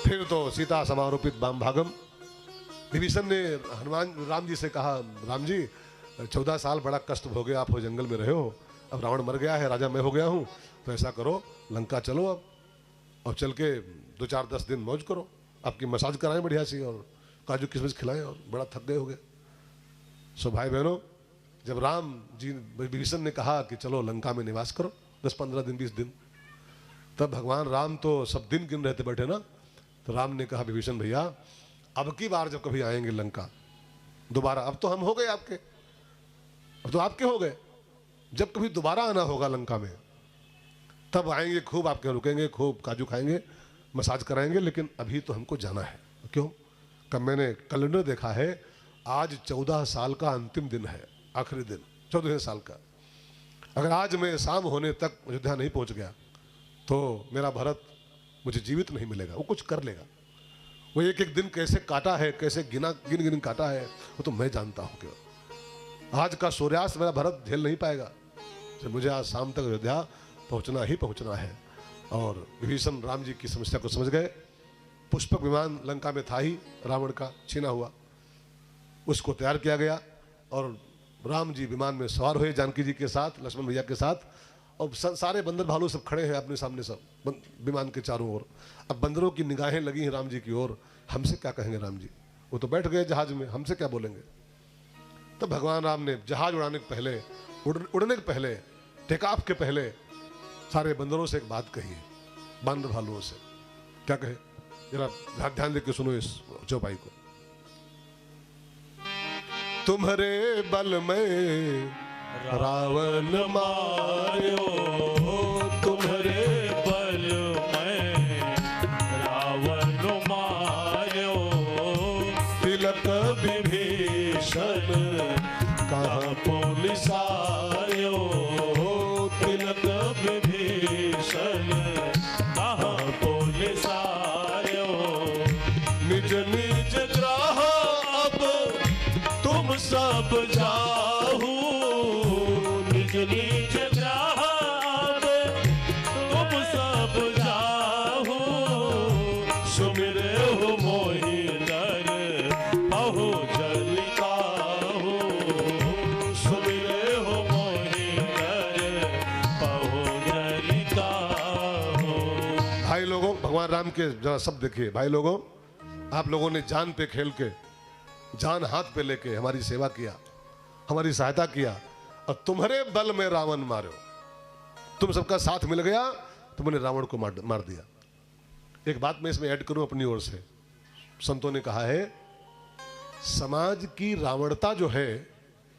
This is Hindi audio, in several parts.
फिर तो सीता समारोपित बाम भागम। विभीषण ने हनुमान राम जी से कहा, राम जी 14 साल बड़ा कष्ट भोगे, आप हो जंगल में रहे हो, अब रावण मर गया है, राजा मैं हो गया हूँ, तो ऐसा करो लंका चलो अब, और चल के 2-4-10 दिन मौज करो, आपकी मसाज कराएं बढ़िया सी और काजू किशमिश खिलाएं, और बड़ा थक गए होगे। सो भाई बहनों, जब राम जी विभीषण ने कहा कि चलो लंका में निवास करो 10-15 दिन 20 दिन, तब भगवान राम तो सब दिन गिन रहते बैठे ना, तो राम ने कहा विभीषण भैया अब की बार जब कभी आएंगे लंका दोबारा, अब तो हम हो गए आपके, अब तो आपके हो गए, जब कभी दोबारा आना होगा लंका में तब आएंगे, खूब आपके यहाँ रुकेंगे, खूब काजू खाएंगे, मसाज कराएंगे, लेकिन अभी तो हमको जाना है। क्यों? कब मैंने कैलेंडर देखा है, आज 14 साल का अंतिम दिन है, आखिरी दिन 14वें साल का। अगर आज मैं शाम होने तक अयोध्या नहीं पहुंच गया तो मेरा भरत मुझे जीवित नहीं मिलेगा, वो कुछ कर लेगा। वो एक एक दिन कैसे काटा है, कैसे गिन काटा है, वो तो मैं जानता हूँ। क्यों आज का सूर्यास्त मेरा भरत झेल नहीं पाएगा, तो मुझे आज शाम तक अयोध्या पहुंचना ही पहुंचना है। और विभीषण राम जी की समस्या को समझ गए। पुष्पक विमान लंका में था ही, रावण का छीना हुआ, उसको तैयार किया गया और राम जी विमान में सवार हुए जानकी जी के साथ, लक्ष्मण भैया के साथ, और सारे बंदर भालू सब खड़े हैं अपने सामने, सब विमान के चारों ओर। अब बंदरों की निगाहें लगी हैं राम जी की ओर, हमसे क्या कहेंगे राम जी, वो तो बैठ गए जहाज में, हमसे क्या बोलेंगे। तो भगवान राम ने जहाज उड़ाने के पहले, उड़ने के पहले, टेक ऑफ के पहले सारे बंदरों से एक बात कही है, बंदर भालुओं से। क्या कहे, जरा ध्यान देकर सुनो इस चौपाई को। तुम्हारे बल में रावण मारो, तुम्हारे बल में रावण मारो, तिलक विभीषण कहाँ पुलिस आयो, तिलक विभीषण कहाँ पुलिस आयो। निज निज ग्रह अब तुम सब जाहू, निज निज ग्रह अब तुम सब जाहू, सुमिरे हो मोहि नर बहु जन काहू, सुमिरे हो मोहि नर बहु जन काहू। भाई लोगों, भगवान राम के जरा सब देखिए। भाई लोगों, आप लोगों ने जान पे खेल के, जान हाथ पे लेके हमारी सेवा किया, हमारी सहायता किया, और तुम्हारे बल में रावण मारो, तुम सबका साथ मिल गया तो मैंने रावण को मार दिया। एक बात मैं इसमें ऐड करूं अपनी ओर से, संतों ने कहा है समाज की रावणता जो है,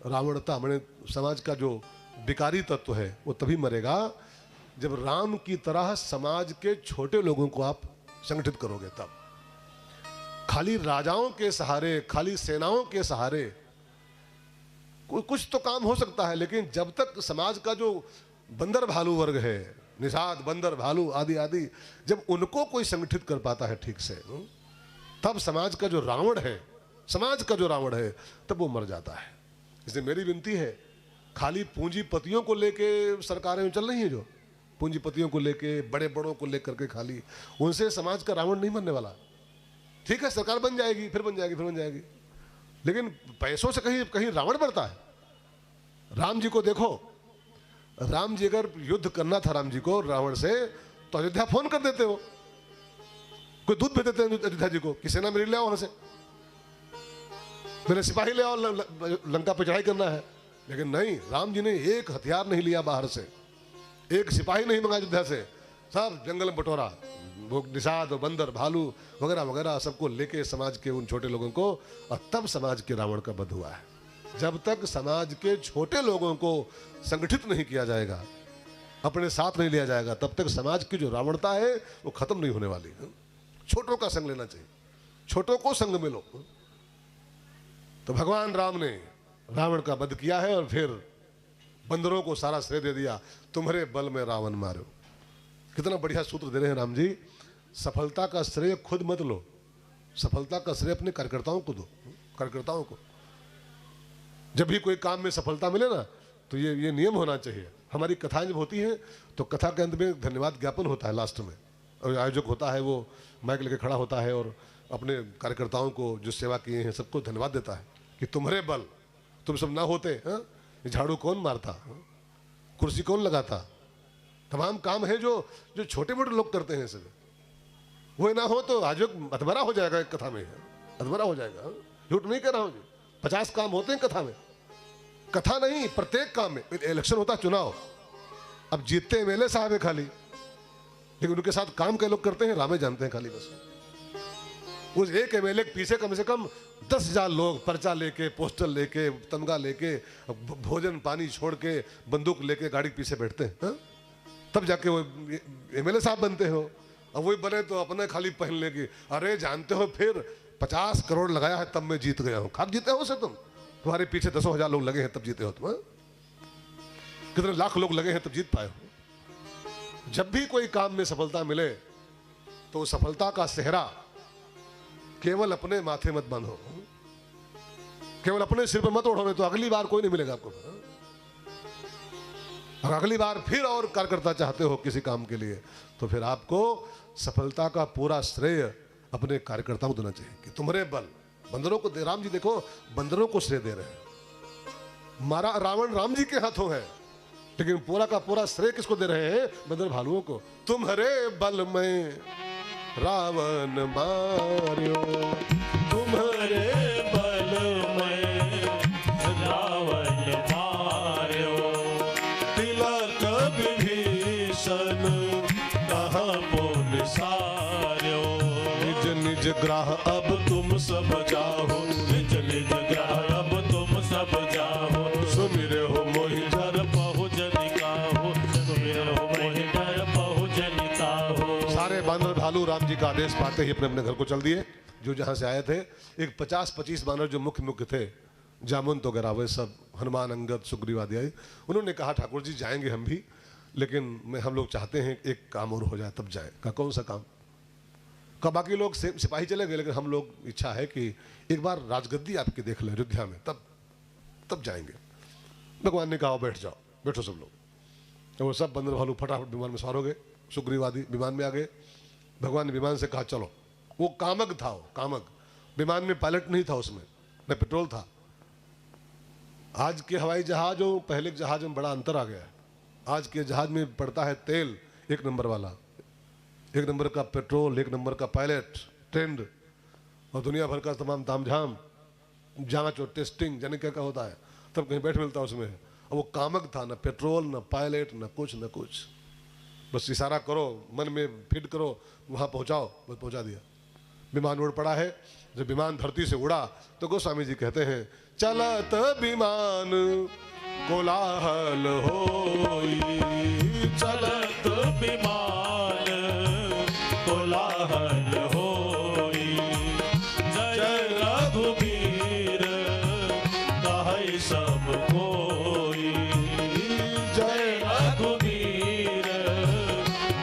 रावणता मैंने समाज का जो विकारी तत्व है वो तभी मरेगा जब राम की तरह समाज के छोटे लोगों को आप संगठित करोगे। तब खाली राजाओं के सहारे, खाली सेनाओं के सहारे कुछ तो काम हो सकता है, लेकिन जब तक समाज का जो बंदर भालू वर्ग है, निषाद बंदर भालू आदि आदि, जब उनको कोई संगठित कर पाता है ठीक से, तब समाज का जो रावण है, समाज का जो रावण है, तब वो मर जाता है। इसलिए मेरी विनती है, खाली पूंजीपतियों को लेके सरकारें चल रही हैं, जो पूंजीपतियों को लेके, बड़े बड़ों को लेकर के, खाली उनसे समाज का रावण नहीं मरने वाला। ठीक है, सरकार बन जाएगी, फिर बन जाएगी, फिर बन जाएगी, लेकिन पैसों से कहीं कहीं रावण बढ़ता है। राम जी को देखो, राम जी अगर युद्ध करना था राम जी को रावण से, तो अयोध्या फोन कर देते हो, कोई दूध भेज देते हैं अयोध्या जी को कि सेना मेरी ले आओ, वहां से मेरे सिपाही ले आओ, लंका पे चढ़ाई करना है। लेकिन नहीं, राम जी ने एक हथियार नहीं लिया बाहर से, एक सिपाही नहीं मंगा अयोध्या से, सब जंगल में बटोरा, वो निषाद बंदर भालू वगैरह वगैरह सबको लेके समाज के उन छोटे लोगों को, और तब समाज के रावण का वध हुआ है। जब तक समाज के छोटे लोगों को संगठित नहीं किया जाएगा, अपने साथ नहीं लिया जाएगा, तब तक समाज की जो रावणता है वो खत्म नहीं होने वाली। छोटों का संग लेना चाहिए, छोटों को संग में लो। तो भगवान राम ने रावण का वध किया है और फिर बंदरों को सारा श्रेय दे दिया, तुम्हारे बल में रावण मारो। कितना बढ़िया सूत्र दे रहे हैं राम जी। सफलता का श्रेय खुद मत लो, सफलता का श्रेय अपने कार्यकर्ताओं को दो, कार्यकर्ताओं को। जब भी कोई काम में सफलता मिले ना, तो ये नियम होना चाहिए। हमारी कथाएं जब होती हैं तो कथा के अंत में धन्यवाद ज्ञापन होता है लास्ट में, और आयोजक होता है वो माइक लेके खड़ा होता है और अपने कार्यकर्ताओं को जो सेवा किए हैं सबको धन्यवाद देता है कि तुम्हारे बल तुम सब ना होते, हाँ, ये झाड़ू कौन मारता, हाँ? कुर्सी कौन लगाता, तमाम काम है जो जो छोटे मोटे लोग करते हैं सब, वो ना हो तो आयोजक अधमरा हो जाएगा। एक कथा में अधमरा हो जाएगा, हाँ? झूठ नहीं कह रहा हूँ, 50 काम होते हैं कथा में, कथा नहीं प्रत्येक काम में। इलेक्शन होता है चुनाव, अब जीतते एमएलए साहब है खाली, लेकिन उनके साथ काम के लोग करते हैं रामे जानते हैं खाली। बस उस एक एमएलए के पीछे कम से कम 10,000 लोग पर्चा लेके, पोस्टर लेके, तमगा लेके, भोजन पानी छोड़ के, बंदूक लेके गाड़ी के पीछे बैठते हैं, हाँ? तब जाके वो एमएलए साहब बनते हो। अब वही बने तो अपने खाली पहन लेगी, अरे जानते हो फिर 50 करोड़ लगाया है तब मैं जीत गया हूँ। खाक जीते हो उसे तुम, तुम्हारे पीछे 10,000 लोग लगे हैं तब जीते हो तुम, हाँ? कितने लाख लोग लगे हैं तब जीत पाए हो। जब भी कोई काम में सफलता मिले तो सफलता का सेहरा केवल अपने माथे मत बांधो, केवल अपने सिर पर मत ओढ़ो, तो अगली बार कोई नहीं मिलेगा आपको। और अगली बार फिर और कार्यकर्ता चाहते हो किसी काम के लिए तो फिर आपको सफलता का पूरा श्रेय अपने कार्यकर्ताओं को देना चाहिए कि तुम्हारे बल। बंदरों को दे, राम जी देखो बंदरों को श्रेय दे रहे हैं, मारा रावण राम जी के हाथों है, लेकिन पूरा का पूरा श्रेय किसको दे रहे हैं? बंदर भालुओं को। तुम्हारे बल में रावण मार्यो, तुम्हारे बल में रावण मार्यो, तिलक विभीषण कहाँ पुन सार्यो। निज निज ग्राह अब तुम सब जाओ, निज निज ग्राह अब तुम सब जाओ। सुमिरे हो मोहि घर बहुजनिका हो, सुमिरे हो मोहि घर बहुजनिका हो। सारे बानर भालू राम जी का आदेश पाते ही अपने अपने घर को चल दिए जो जहां से आए थे। एक 50-25 बानर जो मुख्य थे, जामुन वगैरह वे सब, हनुमान अंगद सुग्रीव आदि आए, उन्होंने कहा ठाकुर जी जाएंगे हम भी, लेकिन हम लोग चाहते हैं एक काम और हो जाए तब जाए। कहा कौन सा काम? कहा बाकी लोग सिपाही चले गए, लेकिन हम लोग इच्छा है कि एक बार राजगद्दी आपकी देख लें अयोध्या में, तब जाएंगे। भगवान ने कहा बैठ जाओ, बैठो सब लोग। तो वो सब बंदर भालू फटाफट विमान में सवार हो गए, सुग्रीव आदि विमान में आ गए। भगवान ने विमान से कहा चलो। वो कामक था, वो कामक विमान में पायलट नहीं था, उसमें न पेट्रोल था। आज के हवाई जहाज और पहले के जहाज में बड़ा अंतर आ गया है। आज के जहाज में पड़ता है तेल 1 नंबर वाला, 1 नंबर का पेट्रोल, 1 नंबर का पायलट ट्रेंड, और दुनिया भर का तमाम तामझाम जांच और टेस्टिंग जाने क्या क्या होता है, तब कहीं बैठ मिलता उसमें। और वो कामक था, न पेट्रोल न पायलट न कुछ, बस इशारा करो, मन में फिट करो, वहाँ पहुँचाओ, बस पहुँचा दिया। विमान उड़ पड़ा है। जब विमान धरती से उड़ा तो गोस्वामी जी कहते हैं चलत विमान कोलाहल होई, चलत विमान कोलाहल होई। जय रघुवीर कहै सब कोई, जय रघुवीर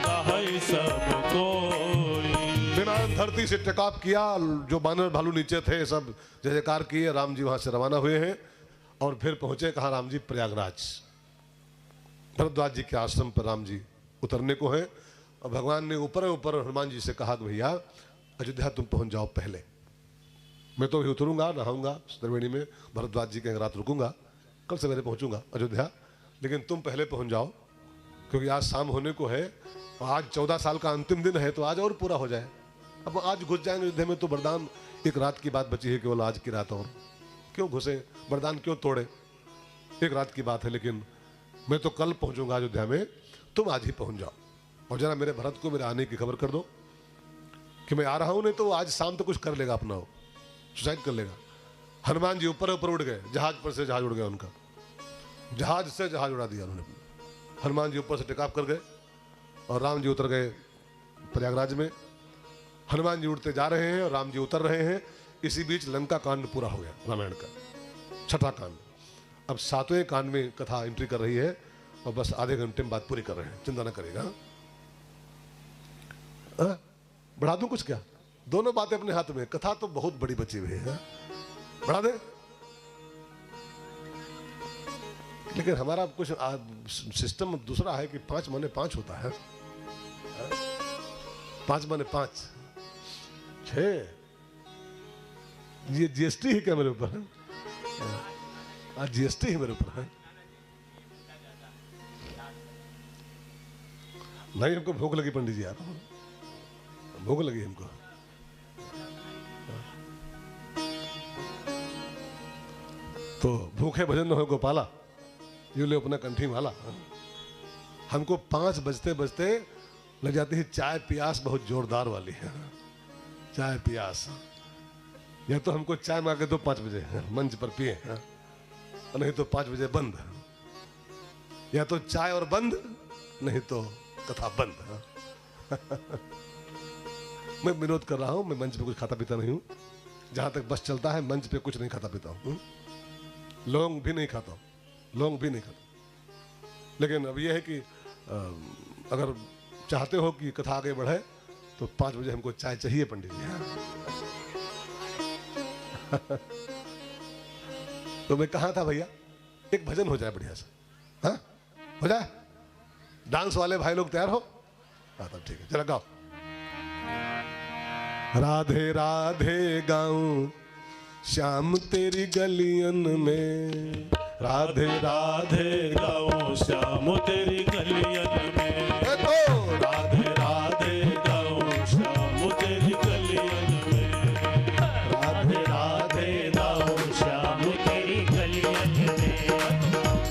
कहै सब कोई। विमान धरती से टेकऑफ किया, जो बानर भालू नीचे थे सब जय जयकार किए। राम जी वहां से रवाना हुए हैं और फिर पहुंचे कहाँ? राम जी प्रयागराज, भरद्वाज जी के आश्रम पर राम जी उतरने को हैं। और भगवान ने ऊपर हनुमान जी से कहा कि भैया अयोध्या तुम पहुंच जाओ पहले, मैं तो भी उतरूंगा, नहाऊंगा त्रिवेणी में, भरद्वाज जी के रात रुकूंगा, कल सवेरे पहुंचूंगा अयोध्या, लेकिन तुम पहले पहुंच जाओ क्योंकि आज शाम होने को है और आज 14 साल का अंतिम दिन है, तो आज और पूरा हो जाए। अब आज घुस जाएंगे अयोध्या में तो वरदान, एक रात की बात बची है केवल, आज की रात, और क्यों घुसे, वरदान क्यों तोड़े, एक रात की बात है। लेकिन मैं तो कल पहुंचूंगा अयोध्या में, तुम आज ही पहुंच जाओ और जरा मेरे भरत को मेरे आने की खबर कर दो कि मैं आ रहा हूं, नहीं तो आज शाम तो कुछ कर लेगा अपना, वो सुसाइड कर लेगा। हनुमान जी ऊपर उड़ गए, जहाज पर से जहाज उड़ गया उनका, जहाज से जहाज उड़ा दिया उन्होंने। हनुमान जी ऊपर से टेकऑफ कर गए और राम जी उतर गए प्रयागराज में। हनुमान जी उड़ते जा रहे हैं और राम जी उतर रहे हैं। इसी बीच लंका कांड पूरा हो गया, रामायण का 6ठा कांड। अब 7वें कांड में कथा एंट्री कर रही है और बस आधे घंटे में बात पूरी कर रहे हैं, चिंता न करेगा। बढ़ा दूं कुछ क्या? दोनों बातें अपने हाथ में, कथा तो बहुत बड़ी बची हुई है, बढ़ा दे। लेकिन हमारा कुछ सिस्टम दूसरा है कि 5 माने 5 होता है। 5 माने 5, 6। ये जीएसटी है क्या मेरे ऊपर? आज जीएसटी है मेरे ऊपर है? नहीं, हमको भूख लगी पंडित जी यार, भूख लगी हमको। तो भूखे भजन न हो गोपाला, यू ले अपना कंठी माला। हमको 5 बजते बजते लग जाती है चाय प्यास, बहुत जोरदार वाली है चाय प्यास। या तो हमको चाय मांगे तो 5 बजे मंच पर पिए, नहीं तो 5 बजे बंद। या तो चाय और बंद, नहीं तो कथा बंद। मैं विनोद कर रहा हूं, मैं मंच पे कुछ खाता पीता नहीं हूं। जहां तक बस चलता है मंच पे कुछ नहीं खाता पीता हूं। लौंग भी नहीं खाता हूं, लौंग भी नहीं खाता। लेकिन अब यह है कि अगर चाहते हो कि कथा आगे बढ़े तो 5 बजे हमको चाय चाहिए पंडित जी। तो मैं कहा था भैया, एक भजन हो जाए बढ़िया से। हाँ, हो जाए? डांस वाले भाई लोग तैयार हो? हाँ तब ठीक है, जरा गाओ। राधे राधे गाऊं श्याम तेरी गलियन में, राधे राधे गाऊं श्याम तेरी गलियन में। राधे राधे गाऊं श्याम तेरी गलियन में। राधे राधे गाऊं श्याम तेरी गलियन में।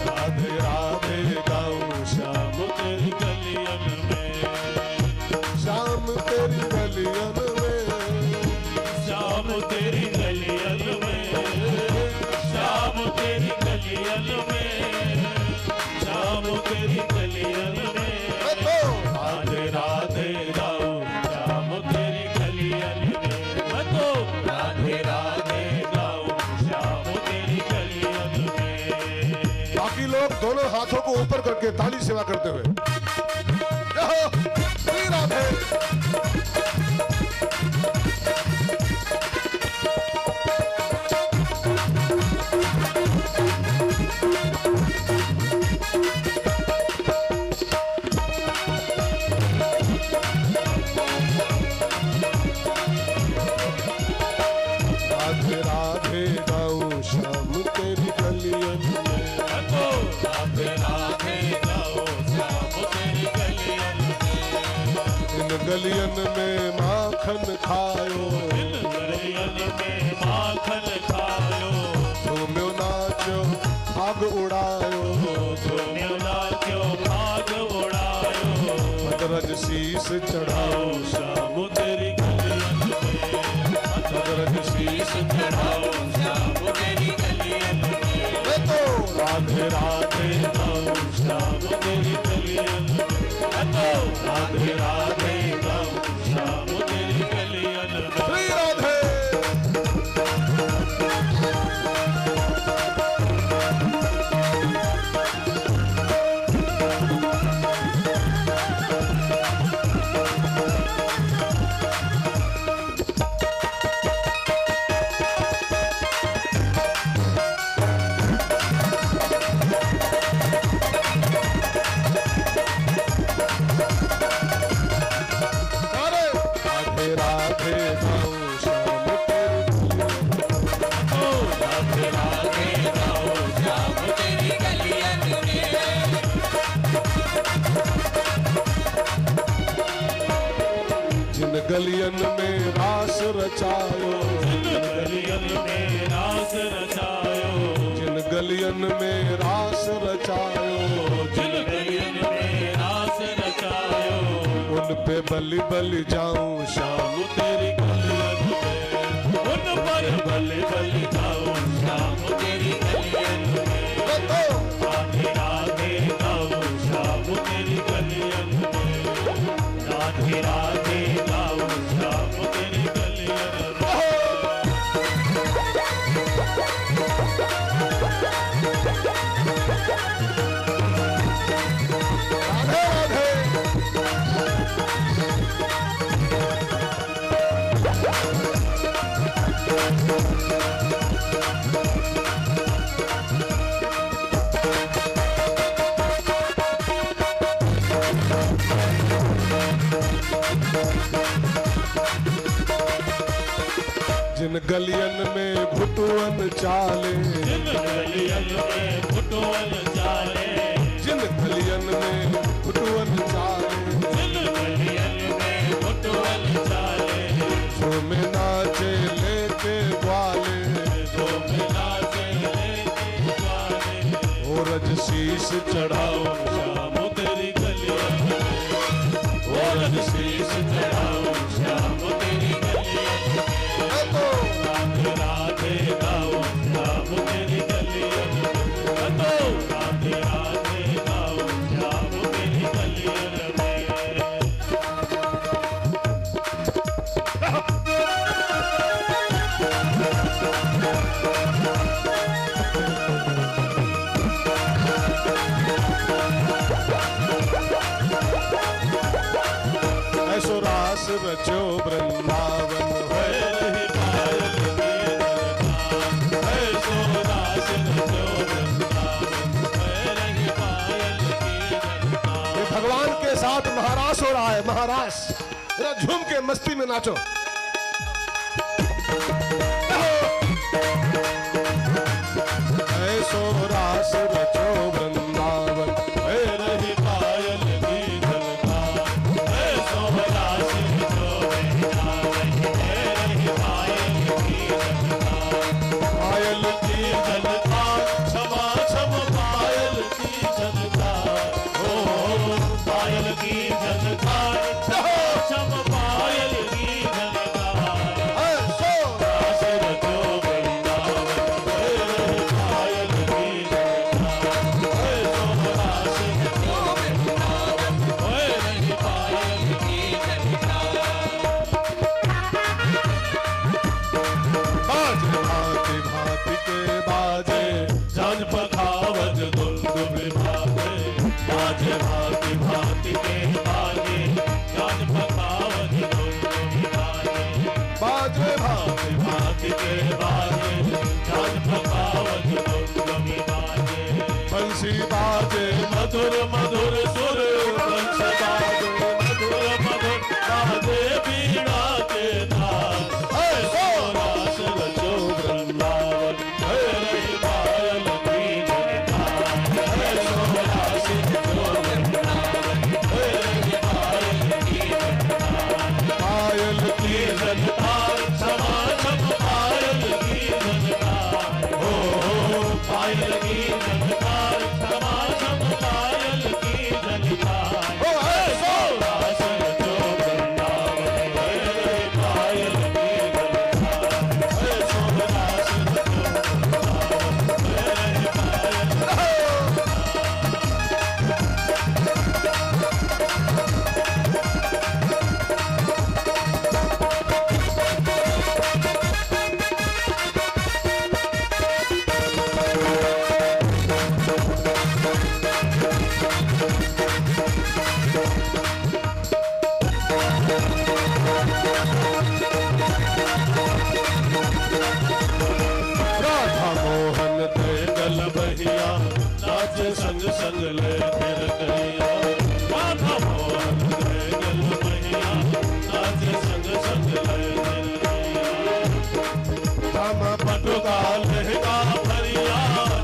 राधे राधे गाऊं श्याम तेरी गलियन में। श्याम तेरी गलियन में, श्याम तेरी गलियन में। श्याम तेरी गलियन में। श्याम तेरी गलियन में। राधे राधे गाऊं श्याम तेरी गलियन में। राधे राधे गाऊं श्याम तेरी गलियन में। बाकी लोग दोनों हाथों को ऊपर करके ताली सेवा करते हुए जय हो श्री राधे। राधे राधे गाऊं श्याम तेरी गलियन में। राधे राधे गाऊं श्याम तेरी गलियन में। इन गलियन में माखन खायो, गलियन में माखन खायो। झूम्यो नाचो आग उड़ायो, झूम्यो नाचो भाग उड़ायो। मदरज शीस चढ़ाओ श्याम तेरी गलियन में। मदरज शीस चढ़ाओ श्याम तेरी गलियन में। तो राधे राधे गाऊं श्याम तेरी गलियन में। राधे राधे गाऊं श्याम तेरी गलियन में। श्री राधे। राधे राधे गाऊं श्याम तेरी गलियन में। जिन गलियन में रास रचायो, गलियन में रास रचायो। जिन गलियन में रास रचायो, जिन गलियन में रास रचायो। उन पे बलि बलि जाऊं श्याम तेरी गलियन में। उन पर बलि बलि गाऊं श्याम तेरी गलियन में। राधे राधे गाऊं श्याम तेरी गलियन में। राधे राधे गाऊं श्याम तेरी गलियन में। राधे राधे। जिन गलियन में घुटुअन चाले, जिन गलियन में घुटुअन चाले, जिन गलियन में घुटुअन चाले, जिन गलियन में घुटुअन चाले, झूम नाचे लेके ग्वाले, झूम नाचे लेके ग्वाले, ओ रज शीश चढ़ाओ श्याम तेरी गलियन में, ओ रज शीश चढ़ाओ श्याम तेरी गलियन में, तो राधे राधे गाओ श्याम तेरी गलियन में, तो राधे राधे गाओ श्याम तेरी गलियन में। ऐसो रास रचो वृंदावन है रही पायल की दरकार, ऐसो रास रचो वृंदावन, है रही पायल की दरकार। ये भगवान के साथ महारास हो रहा है, महारास। जरा झूम के मस्ती में नाचो। ऐसो रास रचो वृंदावन, है रही पायल की दरकार, ऐसो रास रचो वृंदावन, है रही पायल की दरकार। पायल की झनकार, क्षमा क्षम पायल की झनकार, ओ पायल की झनकार, क्षमा क्षम पायल की झनकार। ऐसो रास रचो वृंदावन, है रही पायल की झनकार, ऐसो रास रचो वृंदावन, है रही पायल की झनकार। बाजे भांति भांति के बाजे, जान पखावज दुर्ग विभागे, बाजे भांति भांति के बाजे, जान पखावज दुर्ग विभागे, बाजे भांति भांति भांति के बाजे, जान पखावज दुर्ग विभागे। बंसी बाजे, मधुर मधुर सुर वंश बाजे, मधुर मधुर बाजे बीड़ा के ताल, ऐसो रास रचो वृंदावन, है रही पायल की झनकार, ऐसो रास रचो वृंदावन, है रही पायल की झनकार। पायल की झनकार, क्षमा क्षम पायल की झनकार, ओ पायल की झनकार, क्षमा क्षम पायल की झनकार। ओ ऐसो रास रचो वृंदावन, है रही पायल की झनकार, ऐसो रास रचो वृंदावन, है रही पायल। राधा मोहन ते गल बहिया, नाच संग संग ले फिर गैया। राधा मोहन ते गल बहिया, नाच संग संग ले फिर गैया। राम पटुका लहका भरिया,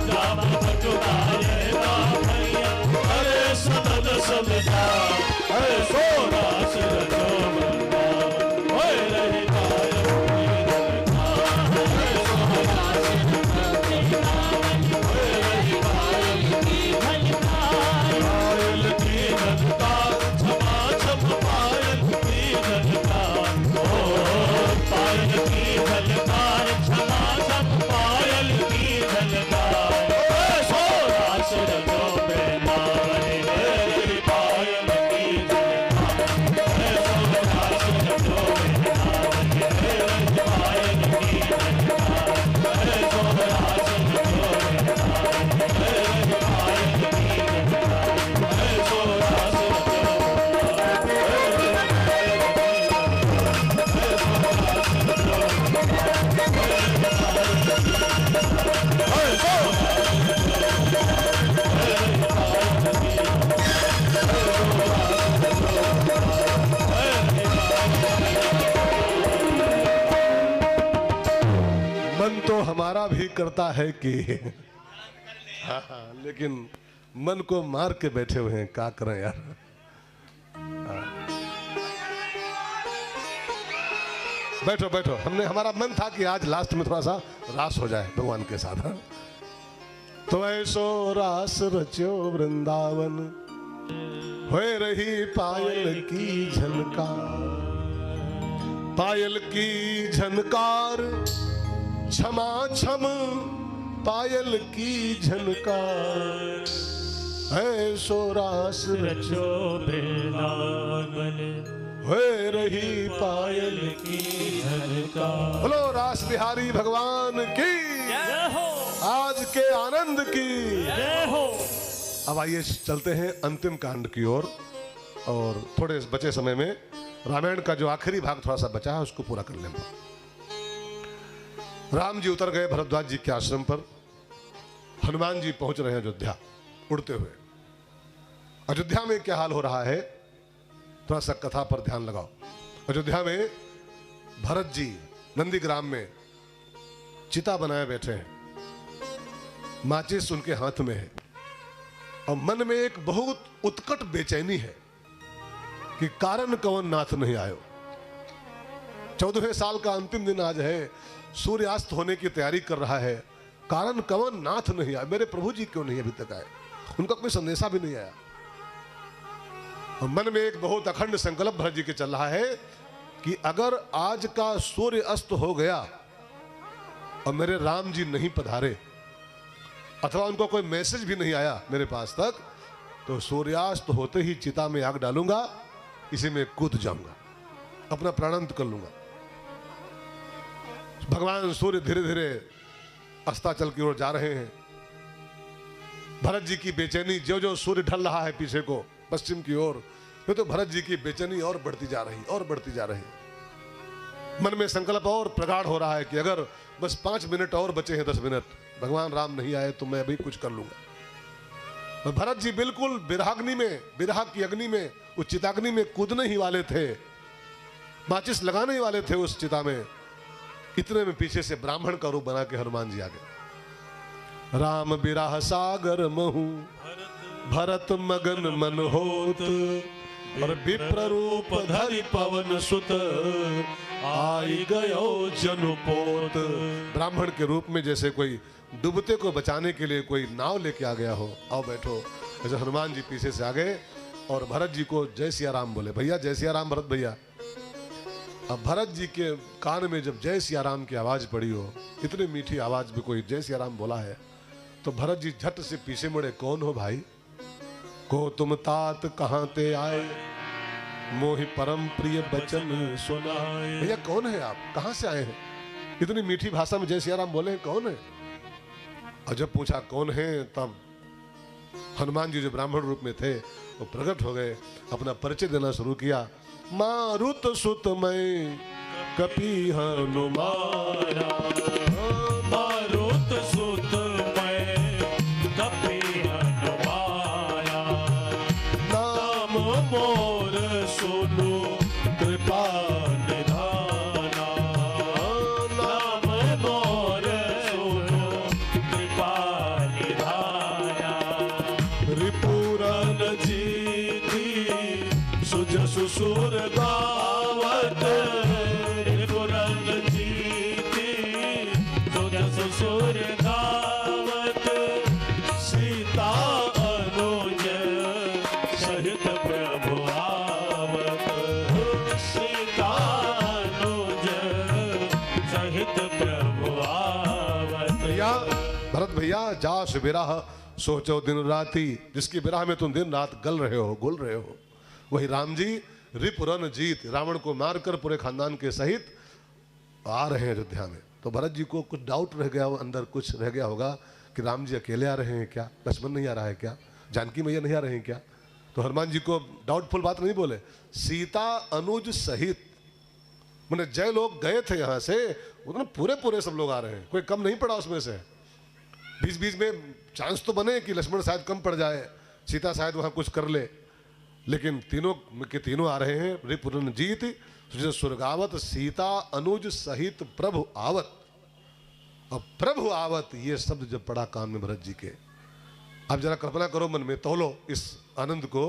जाम पटुका लहका भरिया, अरे सनद समझा, अरे सो रास रचो वृंदावन, होए करता है कि हाँ, लेकिन मन को मार के बैठे हुए हैं, क्या करें यार। बैठो बैठो, हमारा मन था कि आज लास्ट में थोड़ा सा रास हो जाए भगवान के साथ। हाँ? तो ऐसो रास रचो वृंदावन, होए रही पायल की झनकार, पायल की झनकार क्षमा छम, पायल की झनकार, ऐसो रास रचो वृंदावन, होए रही पायल की झनकार। बोलो रास बिहारी भगवान की, जय हो, आज के आनंद की जय हो। अब आइए चलते हैं अंतिम कांड की ओर, और थोड़े बचे समय में रामायण का जो आखिरी भाग थोड़ा सा बचा है उसको पूरा कर लेंगे। राम जी उतर गए भरद्वाज जी के आश्रम पर, हनुमान जी पहुंच रहे हैं अयोध्या उड़ते हुए। अयोध्या में क्या हाल हो रहा है, थोड़ा सा कथा पर ध्यान लगाओ। अयोध्या में भरत जी नंदीग्राम में चिता बनाए बैठे हैं, माचिस उनके हाथ में है, और मन में एक बहुत उत्कट बेचैनी है कि कारण कवन नाथ नहीं आयो। 14वें साल का अंतिम दिन आज है, सूर्यास्त होने की तैयारी कर रहा है, कारण कवन नाथ नहीं आया, मेरे प्रभु जी क्यों नहीं अभी तक आए, उनका कोई संदेशा भी नहीं आया। और मन में एक बहुत अखंड संकल्प भरत जी के चल रहा है कि अगर आज का सूर्य अस्त हो गया और मेरे राम जी नहीं पधारे, अथवा उनको कोई मैसेज भी नहीं आया मेरे पास तक, तो सूर्यास्त होते ही चिता में आग डालूंगा, इसी में कूद जाऊंगा, अपना प्राणांत कर लूंगा। भगवान सूर्य धीरे धीरे अस्ताचल की ओर जा रहे हैं। भरत जी की बेचैनी, जो जो सूर्य ढल रहा है पीछे को पश्चिम की ओर, तो भरत जी की बेचैनी और बढ़ती जा रही और बढ़ती जा रही। मन में संकल्प और प्रगाढ़ हो रहा है कि अगर बस 5 मिनट और बचे हैं, 10 मिनट, भगवान राम नहीं आए तो मैं अभी कुछ कर लूंगा। तो भरत जी बिल्कुल विरहाग्नि में, विरह की अग्नि में, उस चिताग्नि में कूदने ही वाले थे, माचिस लगाने ही वाले थे उस चिता में। इतने में पीछे से ब्राह्मण का रूप बना के हनुमान जी आ गए। राम बिरह सागर महू, भरत मगन मन होत, और विप्र रूप धरि पवन सुत, आई गयो जनुपोत। ब्राह्मण के रूप में जैसे कोई डूबते को बचाने के लिए कोई नाव लेके आ गया हो, आओ बैठो, ऐसे हनुमान जी पीछे से आ गए और भरत जी को जय सिया राम बोले। भैया जय सिया राम भरत भैया। अब भरत जी के कान में जब जय सिया राम की आवाज पड़ी हो, इतनी मीठी आवाज में कोई जय सिया राम बोला है, तो भरत जी झट से पीछे मुड़े, कौन हो भाई, को तुम तात कहाँ ते आए, मोहि परम प्रिय बचन सुनाए। भैया कौन है आप, कहाँ से आए हैं, इतनी मीठी भाषा में जय सिया राम बोले, कौन है। और जब पूछा कौन है, तब हनुमान जी जो ब्राह्मण रूप में थे वो प्रकट हो गए, अपना परिचय देना शुरू किया। मारुत सुत मैं कपि हनुमाना, मारुत सुत मैं कपि हनुमाना, नाम मोर सुनु कृपा निधाना, नाम मोर सुनु कृपा निधाना। रिपुरन जीती सुजसु सुर गावत, रिपुरन जीती सुजसु सुर गावत, सीता अनुज सहित प्रभु आवत, सीता अनुज सहित प्रभु आवत। भैया भरत भैया, जास विरह सोचो दिन राती, जिसकी विरह में तुम दिन रात गल रहे हो, गुल रहे हो, वही राम जी रिपुरन जीत, रावण को मारकर पूरे खानदान के सहित आ रहे हैं अयोध्या में। तो भरत जी को कुछ डाउट रह गया, अंदर कुछ रह गया होगा कि राम जी अकेले आ रहे हैं क्या, लक्ष्मण नहीं आ रहा है क्या, जानकी मैया नहीं आ रहे हैं क्या। तो हनुमान जी को डाउटफुल बात नहीं बोले, सीता अनुज सहित, मैंने जय लोग गए थे यहाँ से, वो पूरे पूरे सब लोग आ रहे हैं, कोई कम नहीं पड़ा उसमें से। बीच बीच में चांस तो बने कि लक्ष्मण शायद कम पड़ जाए, सीता शायद वहाँ कुछ कर ले, लेकिन तीनों के तीनों आ रहे हैं। रिपुरन जीत सुरगावत, सीता अनुज सहित प्रभु आवत। और प्रभु आवत ये शब्द जब पड़ा कान में भरत जी के, अब जरा कल्पना करो मन में, तोलो इस आनंद को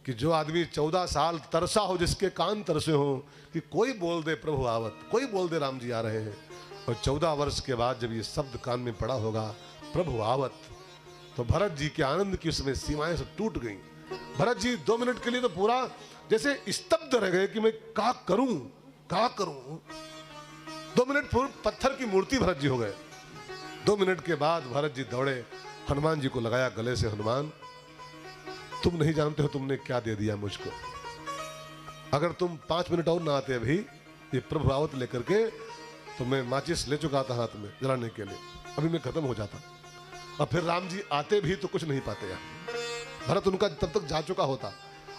कि जो आदमी 14 साल तरसा हो, जिसके कान तरसे हो कि कोई बोल दे प्रभु आवत, कोई बोल दे राम जी आ रहे हैं, और 14 वर्ष के बाद जब ये शब्द कान में पड़ा होगा प्रभु आवत, तो भरत जी के आनंद की उसमें सीमाएं सब टूट गई। भरत जी 2 मिनट के लिए तो पूरा जैसे स्तब्ध रह गए कि मैं क्या करूं, क्या करूं। 2 मिनट पूर्व पत्थर की मूर्ति भरत जी हो गए। 2 मिनट के बाद भरत जी दौड़े, हनुमान जी को लगाया गले से, हनुमान तुम नहीं जानते हो तुमने क्या दे दिया मुझको, अगर तुम 5 मिनट और ना आते अभी ये प्रभु आवत लेकर के, तो मैं माचिस ले चुका था हाथ में जलाने के लिए, अभी मैं खत्म हो जाता। और फिर राम जी आते भी तो कुछ नहीं पाते यार, भरत उनका तब तक जा चुका होता।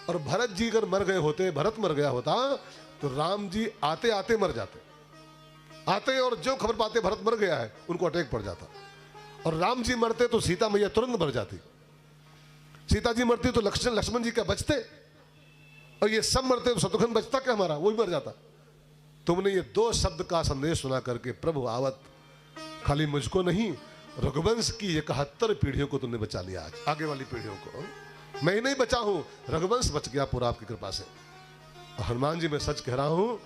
और भरत जी अगर मर गए होते, भरत मर गया होता, तो राम जी आते आते मर जाते, आते और जो खबर पाते भरत मर गया है उनको अटैक पड़ जाता। और राम जी मरते तो सीता मैया तुरंत मर जाती, सीता जी मरती तो लक्ष्मण जी क्या बचते, और ये सब मरते तो शत्रुघ्न बचता क्या हमारा, वो भी मर जाता। तुमने ये 2 शब्द का संदेश सुना करके प्रभु आवत, खाली मुझको नहीं रघुवंश की 71 पीढ़ियों को तुमने बचा लिया। आज आगे वाली पीढ़ियों को मैं ही नहीं बचा हूं, रघुवंश बच गया पूरा आपकी कृपा से। और हनुमान जी मैं सच कह रहा हूं,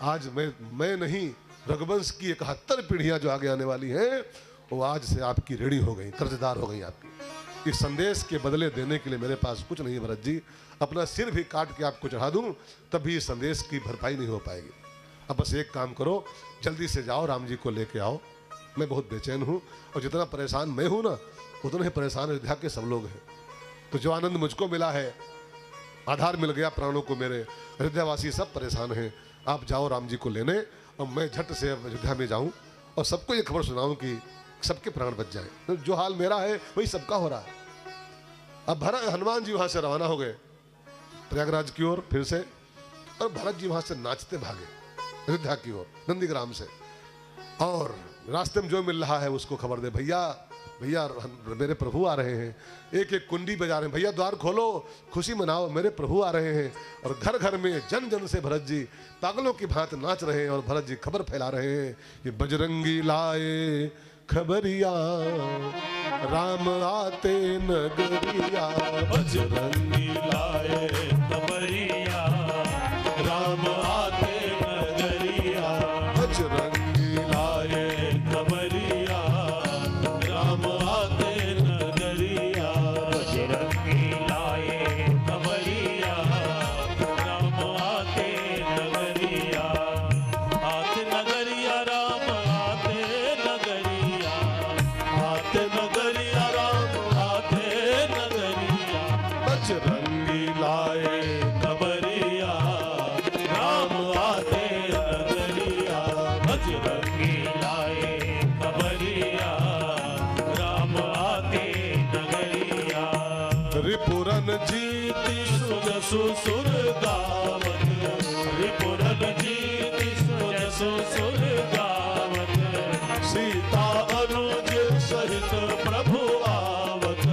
आज मैं नहीं, रघुवंश की 71 पीढ़ियां जो आगे आने वाली हैं वो आज से आपकी ऋणी हो गई, कर्जदार हो गई आपकी। इस संदेश के बदले देने के लिए मेरे पास कुछ नहीं है भरत जी, अपना सिर भी काट के आपको चढ़ा दूं तब भी इस संदेश की भरपाई नहीं हो पाएगी। अब बस एक काम करो, जल्दी से जाओ राम जी को लेके आओ, मैं बहुत बेचैन हूं, और जितना परेशान मैं हूं ना उतने ही परेशान अयोध्या के सब लोग हैं। तो जो आनंद मुझको मिला है, आधार मिल गया प्राणों को मेरे, अयोध्यावासी सब परेशान हैं। आप जाओ राम जी को लेने, और मैं झट से अयोध्या में जाऊं और सबको ये खबर सुनाऊं कि सबके प्राण बच जाए। जो हाल मेरा है वही सबका हो रहा है। अब भरत हनुमान जी वहां से रवाना हो गए प्रयागराज की ओर फिर से, और भरत जी वहां से नाचते भागे अयोध्या की ओर नंदीग्राम से। और रास्ते में जो मिल रहा है उसको खबर दे, भैया भैया मेरे प्रभु आ रहे हैं, एक एक कुंडी बजा रहे हैं, भैया द्वार खोलो, खुशी मनाओ, मेरे प्रभु आ रहे हैं। और घर घर में जन जन से भरत जी पागलों की भांति नाच रहे हैं, और भरत जी खबर फैला रहे हैं कि बजरंगी लाए खबरिया, राम आते नगरिया, बजरंगी लाए खबरिया, राम आते नगरिया, बजरंगी लाए खबरिया, राम आते नगरिया, बजरंगी लाए खबरिया, राम आते नगरिया, आते नगरिया, राम आते नगरिया, आते नगरिया, राम आते नगरिया, बजरंगी लाए खबरिया, राम आते नगरिया, बजरंगी लाए खबरिया, राम आते नगरिया। रिपुरन जीती सुजसु सुर गावत, रिपुरन जीती सुजसु सुर गावत, सीता अनुज सहित प्रभु आवत,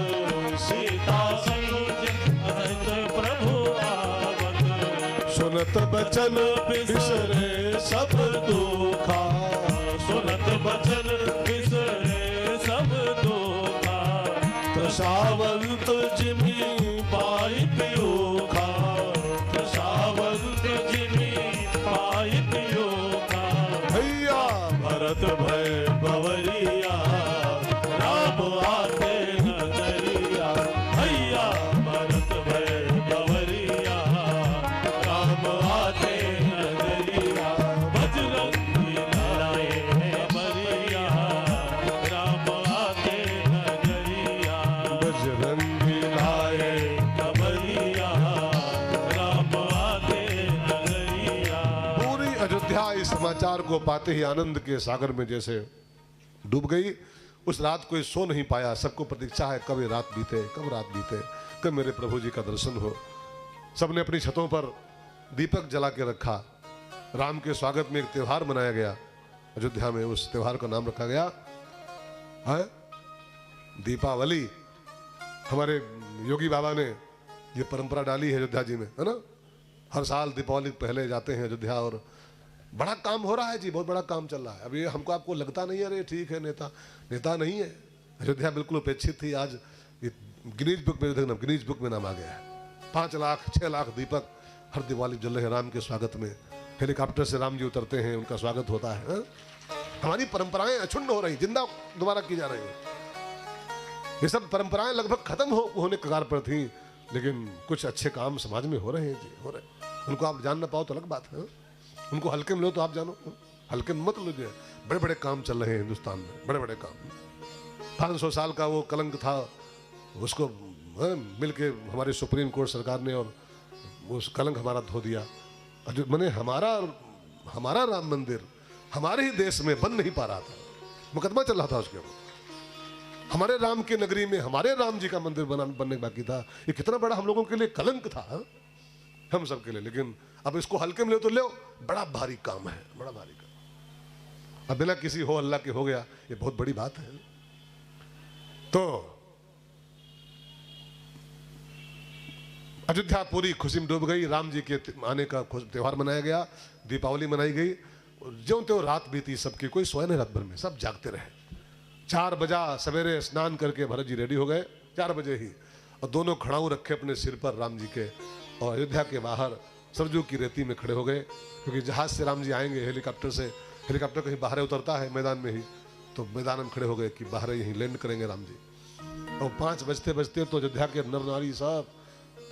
सीता अनुज सहित प्रभु आवत, सुनत बचन बिसरे सब दुखा, सुनत बचन बिसरे सब दुखा, त्रसावंत जिमी पाई पियोखा, त्रसावंत जिमी पाई पियोखा, भैया भरत भय बवरिया, राम आते नगरिया, भैया भरत भय बवरिया, राम आते नगरिया, बजरंगी लाए खबरिया, राम आते नगरिया, बजरंगी लाए खबरिया, राम आते नगरिया। पूरी अयोध्या इस समाचार को पाते ही आनंद के सागर में जैसे डूब गई। उस रात कोई सो नहीं पाया, सबको प्रतीक्षा है कब ये रात बीते, कब रात बीते, कब मेरे प्रभु जी का दर्शन हो। सबने अपनी छतों पर दीपक जला के रखा। राम के स्वागत में एक त्यौहार मनाया गया अयोध्या में, उस त्यौहार का नाम रखा गया है दीपावली। हमारे योगी बाबा ने ये परंपरा डाली है अयोध्या जी में, है ना। हर साल दीपावली पहले जाते हैं अयोध्या और बड़ा काम हो रहा है जी, बहुत बड़ा काम चल रहा है। अब ये हमको आपको लगता नहीं है अरे ठीक है नेता, नेता नहीं है। अयोध्या बिल्कुल उपेक्षित थी, आज ये गिनीज बुक में देखना, गिनीज बुक में नाम आ गया है। 5 लाख 6 लाख दीपक हर दिवाली जल रहे हैं राम के स्वागत में। हेलीकॉप्टर से राम जी उतरते हैं, उनका स्वागत होता है। हमारी परंपराएं अक्षुण्ण हो रही, जिंदा दोबारा की जा रही है। ये सब परंपराएं लगभग खत्म होने कगार पर थी, लेकिन कुछ अच्छे काम समाज में हो रहे हैं जी, हो रहे। उनको आप जान ना पाओ तो अलग बात है, उनको हल्के में लो तो आप जानो, हल्के में मत लो। बड़े बड़े काम चल रहे हैं हिंदुस्तान में, बड़े बड़े काम। 500 साल का वो कलंक था, उसको मिलके हमारे सुप्रीम कोर्ट सरकार ने और उस कलंक हमारा धो दिया। मैंने हमारा राम मंदिर हमारे ही देश में बन नहीं पा रहा था, मुकदमा चल रहा था उसके ऊपर। हमारे राम की नगरी में हमारे राम जी का मंदिर बनने बाकी था। ये कितना बड़ा हम लोगों के लिए कलंक था, हम सब के लिए। लेकिन अब इसको हल्के में ले तो ले, बड़ा भारी काम है, बड़ा भारी काम। अब बिना किसी हो अल्लाह के हो गया, ये बहुत बड़ी बात है। तो अयोध्या पूरी खुशी में डूब गई। राम जी के आने का त्योहार मनाया गया, दीपावली मनाई गई। ज्यों त्यों रात बीती सबकी, कोई सोए नहीं रात भर में, सब जागते रहे। 4 बजा सवेरे स्नान करके भरत जी रेडी हो गए 4 बजे ही, और दोनों खड़ाऊ रखे अपने सिर पर राम जी के, और अयोध्या के बाहर सरजू की रेती में खड़े हो गए। क्योंकि जहाज से राम जी आएंगे, हेलीकॉप्टर से, हेलीकॉप्टर कहीं बाहर उतरता है मैदान में ही, तो मैदान में खड़े हो गए कि बाहर यहीं लैंड करेंगे राम जी। और 5 बजते बजते तो अयोध्या के नर नारी सब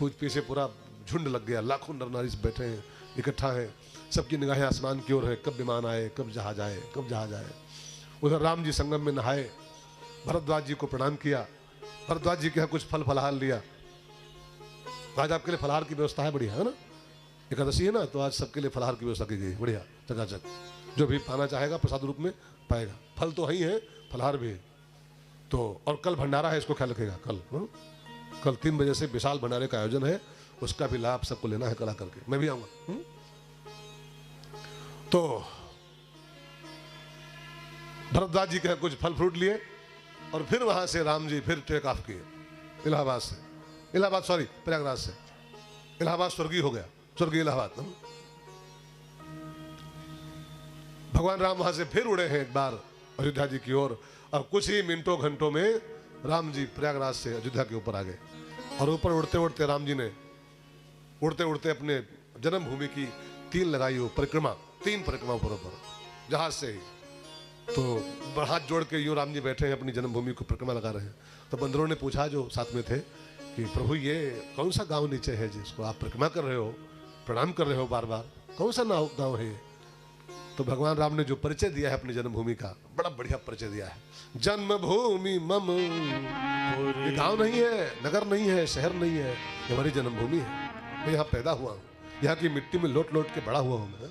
पीछे पूरा झुंड लग गया, लाखों नर नारी बैठे हैं, इकट्ठा है, सबकी निगाहें आसमान की ओर है, कब विमान आए, कब जहाज आए, कब जहाज आए। उधर राम जी संगम में नहाए, भरद्वाज जी को प्रणाम किया, भरद्वाज जी के यहाँ कुछ फल फलहार लिया। आज आपके लिए फलहार की व्यवस्था है, बढ़िया है ना, एकादशी है ना, तो आज सबके लिए फलहार की व्यवस्था की गई, बढ़िया चकाचक। जो भी पाना चाहेगा प्रसाद रूप में पाएगा, फल तो ही है, फलहार भी है। तो और कल भंडारा है, इसको ख्याल रखेगा। कल 3 बजे से विशाल भंडारे का आयोजन है, उसका भी लाभ सबको लेना है कला करके, मैं भी आऊंगा। तो भरद्वाज जी के कुछ फल फ्रूट लिए, और फिर वहां से राम जी फिर टेक ऑफ किए इलाहाबाद से, प्रयागराज से। इलाहाबाद स्वर्गीय हो गया, स्वर्गीय इलाहाबाद। भगवान राम वहां से फिर उड़े हैं एक बार अयोध्या जी की ओर, और कुछ ही मिनटों घंटों में राम जी प्रयागराज से अयोध्या के ऊपर आ गए। और ऊपर उड़ते उड़ते राम जी ने उड़ते उड़ते अपने जन्मभूमि की 3 लगाई हो परिक्रमा, 3 परिक्रमा ऊपर जहाज से ही। तो हाथ जोड़ के यूं राम जी बैठे हैं, अपनी जन्मभूमि को परिक्रमा लगा रहे हैं। तो बंदरों ने पूछा जो साथ में थे कि प्रभु ये कौन सा गांव नीचे है जिसको आप परिक्रमा कर रहे हो, प्रणाम कर रहे हो बार बार, कौन सा गांव है ये? तो भगवान राम ने जो परिचय दिया है अपनी जन्मभूमि का, बड़ा बढ़िया परिचय दिया है। जन्मभूमि मम, ये गांव नहीं है, नगर नहीं है, शहर नहीं है, ये हमारी जन्मभूमि है। मैं यहाँ पैदा हुआ हूँ, यहाँ की मिट्टी में लौट लौट के बड़ा हुआ हूँ मैं,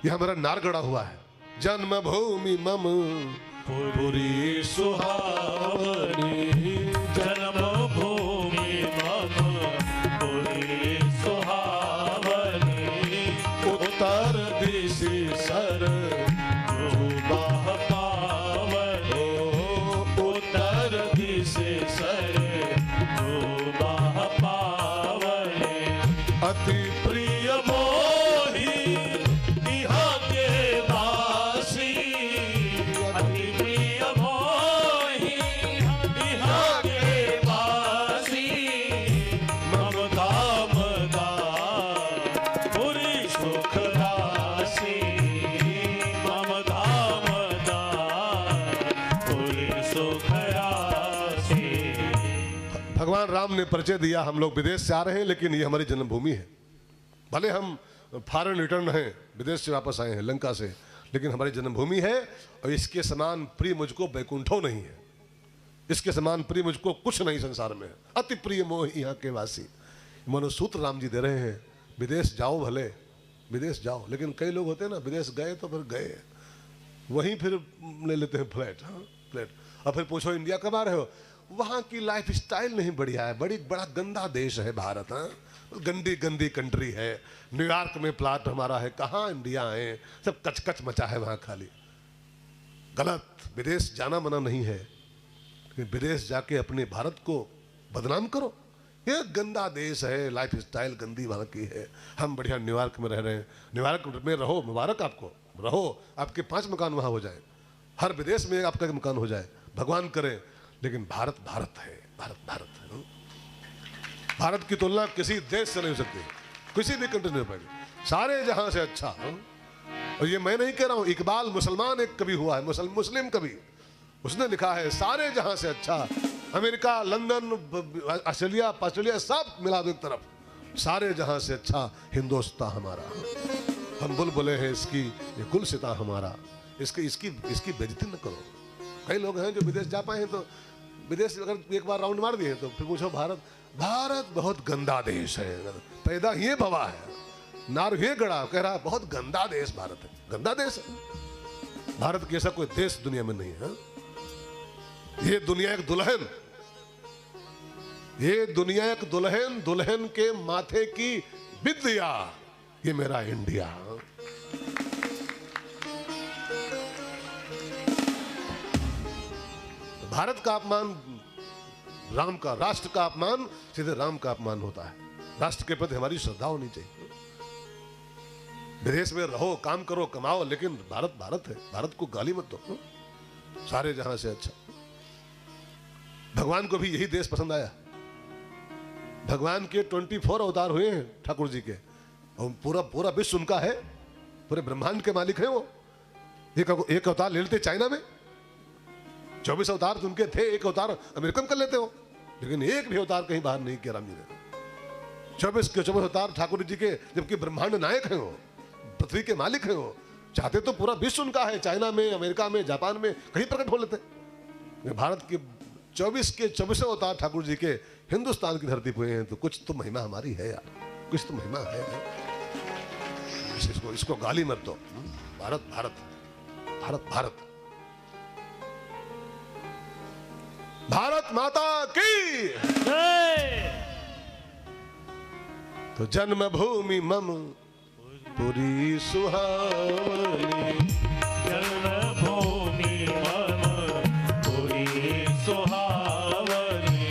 यहाँ मेरा नार गड़ा हुआ है। जन्मभूमि मम पुरी सुहावनी, जन्मभूमि मम पुरी सुहावनी, उत्तर दिशि सर बाह पावनी, उत्तर दिशि सर बाह पावनी, अति प्रिय मोही यहाँ के वासी, अति प्रिय मोही यहाँ के वासी, ममता मदा पुरी सुख राशि, ममता मदा पुरी सुख राशि। भगवान राम ने परिचय दिया, हम लोग विदेश से आ रहे हैं लेकिन ये हमारी जन्मभूमि है। भले हम फॉरेन रिटर्न हैं, विदेश से वापस आए हैं लंका से, लेकिन हमारी जन्मभूमि है, और इसके समान प्रिय मुझको बैकुंठो नहीं है, इसके समान प्रिय मुझको कुछ नहीं संसार में। अति प्रिय मोह यहाँ के वासी, मनोसूत्र राम जी दे रहे हैं। विदेश जाओ, भले विदेश जाओ, लेकिन कई लोग होते हैं ना, विदेश गए तो फिर गए, वहीं फिर ले लेते हैं फ्लैट, फ्लैट, और फिर पूछो इंडिया कब आ रहे हो, वहाँ की लाइफ स्टाइल नहीं बढ़िया है, बड़ा गंदा देश है भारत, गंदी गंदी कंट्री है। न्यूयॉर्क में प्लाट हमारा है, कहाँ इंडिया है, सब कचकच मचा है वहाँ खाली। गलत, विदेश जाना मना नहीं है, विदेश जाके अपने भारत को बदनाम करो, ये गंदा देश है, लाइफ स्टाइल गंदी वहाँ की है। हम बढ़िया न्यूयॉर्क में रह रहे हैं, न्यूयॉर्क में रहो, मुबारक आपको, रहो, आपके 5 मकान वहाँ हो जाए, हर विदेश में आपका एक मकान हो जाए, भगवान करे। लेकिन भारत भारत है, भारत भारत है। भारत की तुलना किसी देश से नहीं हो सकती, किसी भी कंट्री नहीं हो पाएगी, सारे जहां से अच्छा। और ये मैं नहीं कह रहा हूं, इकबाल मुसलमान एक कवि हुआ है, मुस्लिम कवि, उसने लिखा है सारे जहां से अच्छा। अमेरिका, लंदन, ऑस्ट्रेलिया सब मिला दो एक तरफ, सारे जहां से अच्छा हिंदुस्तान हमारा। हम बुलबुले हैं इसकी, ये गुलसिता हमारा, इसकी इसकी इसकी बेइज्जती न करो। कई लोग हैं जो विदेश जा पाए हैं, तो विदेश अगर एक बार राउंड मार दिए तो फिर पूछो भारत, भारत बहुत गंदा देश है, पैदा ये भवा है, नार ये गड़ा, कह रहा बहुत गंदा देश भारत है। गंदा देश है भारत की, ऐसा कोई देश दुनिया में नहीं है। ये दुनिया एक दुल्हन, ये दुनिया एक दुल्हन, दुल्हन के माथे की विद्या, ये मेरा इंडिया। भारत का अपमान राम का, राष्ट्र का अपमान सीधे राम का अपमान होता है। राष्ट्र के प्रति हमारी श्रद्धा होनी चाहिए। विदेश में रहो, काम करो, कमाओ, लेकिन भारत भारत है, भारत को गाली मत दो। सारे जहां से अच्छा। भगवान को भी यही देश पसंद आया। भगवान के 24 अवतार हुए हैं ठाकुर जी के, और पूरा पूरा विश्व उनका है, पूरे ब्रह्मांड के मालिक हैं वो। एक अवतार ले लेते चाइना में, 24 अवतार तो उनके थे, एक अवतार अमेरिकन कर लेते हो, लेकिन एक भी अवतार कहीं बाहर नहीं किया राम जी ने। 24 के 24 अवतार ठाकुर जी के, जबकि ब्रह्मांड नायक हैं वो, पृथ्वी के मालिक हैं वो। चाहते तो पूरा विश्व उनका है, चाइना में, अमेरिका में, जापान में कहीं प्रकट हो लेते। भारत के 24 के 24 अवतार ठाकुर जी के हिंदुस्तान की धरती पे हैं, तो कुछ तो महिमा हमारी है यार, कुछ तो महिमा है। इसको गाली मत दो। भारत भारत भारत भारत भारत माता की जय। तो जन्मभूमि मम पुरी सुहावनी, जन्मभूमि मम पुरी सुहावनी,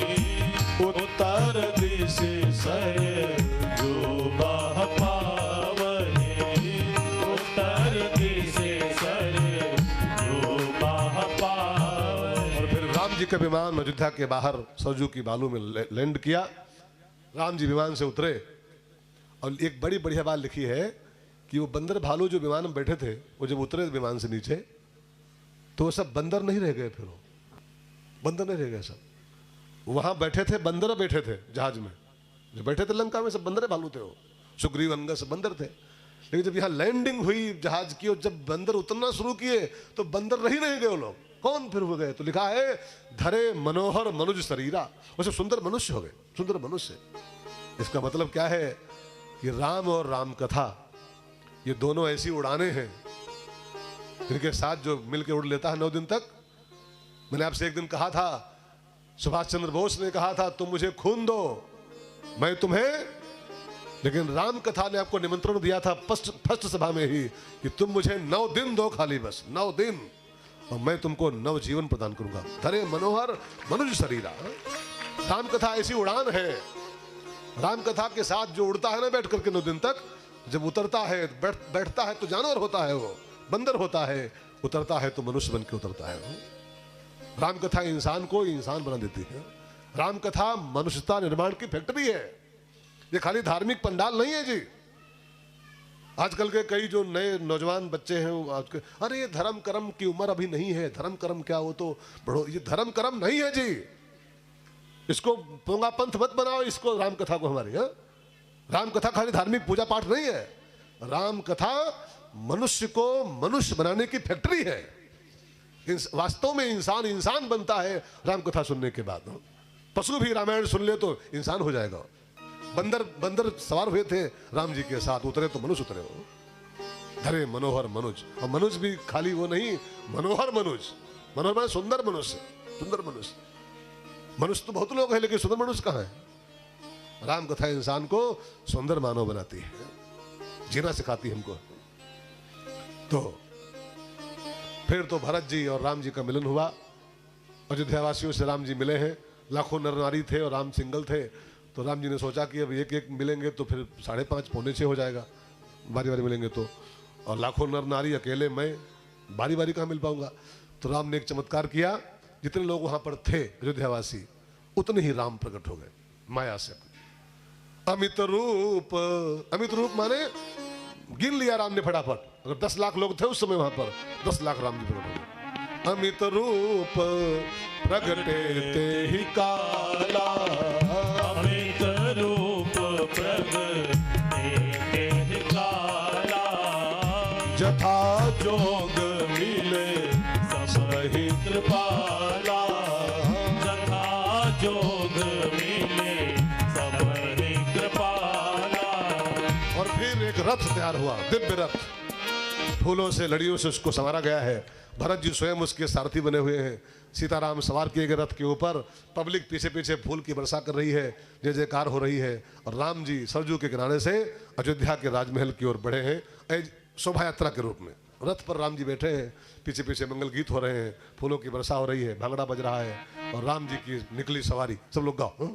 उत्तर दिश सरजू बह पावनी, उत्तर दिश सरजू बह पावनी। और फिर राम जी का विमान अयोध्या के बाहर सरजू की बालू में लैंड किया। राम जी विमान से उतरे, और एक बड़ी बढ़िया बात लिखी है कि वो बंदर भालू जो विमान में बैठे थे, वो जब उतरे विमान से नीचे, तो वो सब बंदर नहीं रह गए। फिर वो बंदर नहीं रह गए, सब वहां बैठे थे, बंदर बैठे थे जहाज में, जो बैठे थे लंका में, सब बंदर भालू थे। वो सुग्रीव अंगद सब बंदर थे। लेकिन जब यहाँ लैंडिंग हुई जहाज की, और जब बंदर उतरना शुरू किए, तो बंदर रही नहीं गए वो लोग। कौन फिर हो गए? तो लिखा है धरे मनोहर मनुज शरीरा, वो सब सुंदर मनुष्य हो गए, सुंदर मनुष्य। इसका मतलब क्या है कि राम और राम कथा, ये दोनों ऐसी उड़ाने हैं इनके साथ जो मिलके उड़ लेता है 9 दिन तक। मैंने आपसे एक दिन कहा था, सुभाष चंद्र बोस ने कहा था, तुम मुझे खून दो मैं तुम्हें, लेकिन राम कथा ने आपको निमंत्रण दिया था फर्स्ट सभा में ही कि तुम मुझे 9 दिन दो, खाली बस 9 दिन, और मैं तुमको नव जीवन प्रदान करूंगा। धरे मनोहर मनुज शरीरा। राम कथा ऐसी उड़ान है। राम कथा के साथ जो उड़ता है ना बैठ करके 9 दिन तक, जब उतरता है बैठता है तो जानवर होता है, वो बंदर होता है, उतरता है तो मनुष्य बन के उतरता है। राम कथा इंसान को इंसान बना देती है। राम कथा मनुष्यता निर्माण की फैक्ट्री है। ये खाली धार्मिक पंडाल नहीं है जी। आजकल के कई जो नए नौजवान बच्चे हैं, अरे ये धर्म कर्म की उम्र अभी नहीं है, धर्म कर्म क्या, वो तो बढ़ो। ये धर्म कर्म नहीं है जी, इसको पोंगा पंथ मत बनाओ, इसको राम कथा को हमारी। राम कथा खाली धार्मिक पूजा पाठ नहीं है। राम कथा मनुष्य को मनुष्य बनाने की फैक्ट्री है। वास्तव में इंसान इंसान बनता है राम कथा सुनने के बाद। पशु भी रामायण सुन ले तो इंसान हो जाएगा। बंदर सवार हुए थे राम जी के साथ, उतरे तो मनुष्य उतरे। हो धरे मनोहर मनुज, और मनुज भी खाली वो नहीं, मनोहर मनुज। मनोहर माने सुंदर मनुष्य, सुंदर मनुष्य। मनुष्य तो बहुत लोग हैं, लेकिन सुंदर मनुष्य कहाँ है? राम कथा इंसान को सुंदर मानव बनाती है, जीना सिखाती है हमको। तो फिर तो भरत जी और राम जी का मिलन हुआ। अयोध्या वासियों से राम जी मिले हैं। लाखों नर नारी थे और राम सिंगल थे। तो राम जी ने सोचा कि अब एक एक मिलेंगे तो फिर 5:30 पौने 6 हो जाएगा, बारी बारी मिलेंगे तो, और लाखों नर नारी अकेले मैं बारी बारी कहाँ मिल पाऊंगा। तो राम ने एक चमत्कार किया, जितने लोग वहां पर थे अयोध्यावासी उतने ही राम प्रकट हो गए माया से। अमित रूप माने गिन लिया राम ने फटाफट, अगर 10 लाख लोग थे उस समय वहां पर, 10 लाख राम जी प्रकट हो गए। अमित रूप प्रगटे ते ही काला, अमित रूप प्रगटे ते ही काला, जथा जोग मिले सबहि कृपाला, जथा जोग मिले सबहि कृपाला। और फिर एक रथ तैयार हुआ, दिव्य रथ, फूलों से लड़ियों से उसको संवारा गया है। भरत जी स्वयं उसके सारथी बने हुए हैं, सीताराम सवार किए गए रथ के ऊपर, पब्लिक पीछे पीछे फूल की वर्षा कर रही है, जय जयकार हो रही है, और राम जी सरजू के किनारे से अयोध्या के राजमहल की ओर बढ़े हैं शोभा यात्रा के रूप में। रथ पर राम जी बैठे हैं, पीछे पीछे मंगल गीत हो रहे हैं, फूलों की वर्षा हो रही है, भांगड़ा बज रहा है, और राम जी की निकली सवारी। सब लोग गाओ,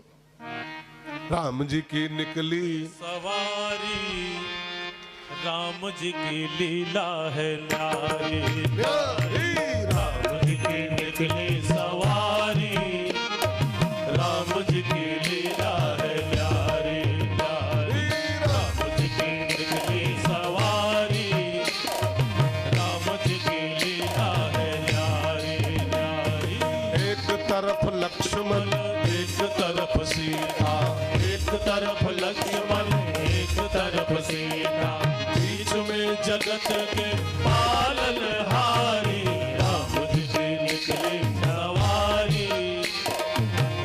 राम जी की निकली सवारी, राम जी की लीला है न्यारी, राम जी की निकली सवारी, राम जी की लीला है न्यारी न्यारी, राम जी की निकली सवारी, राम जी की लीला है न्यारी न्यारी। एक तरफ लक्ष्मण, एक तरफ सीता, एक तरफ लक्ष्मण, एक तरफ सीता, बीच में जगत के पालनहारी, राम जी की निकली सवारी,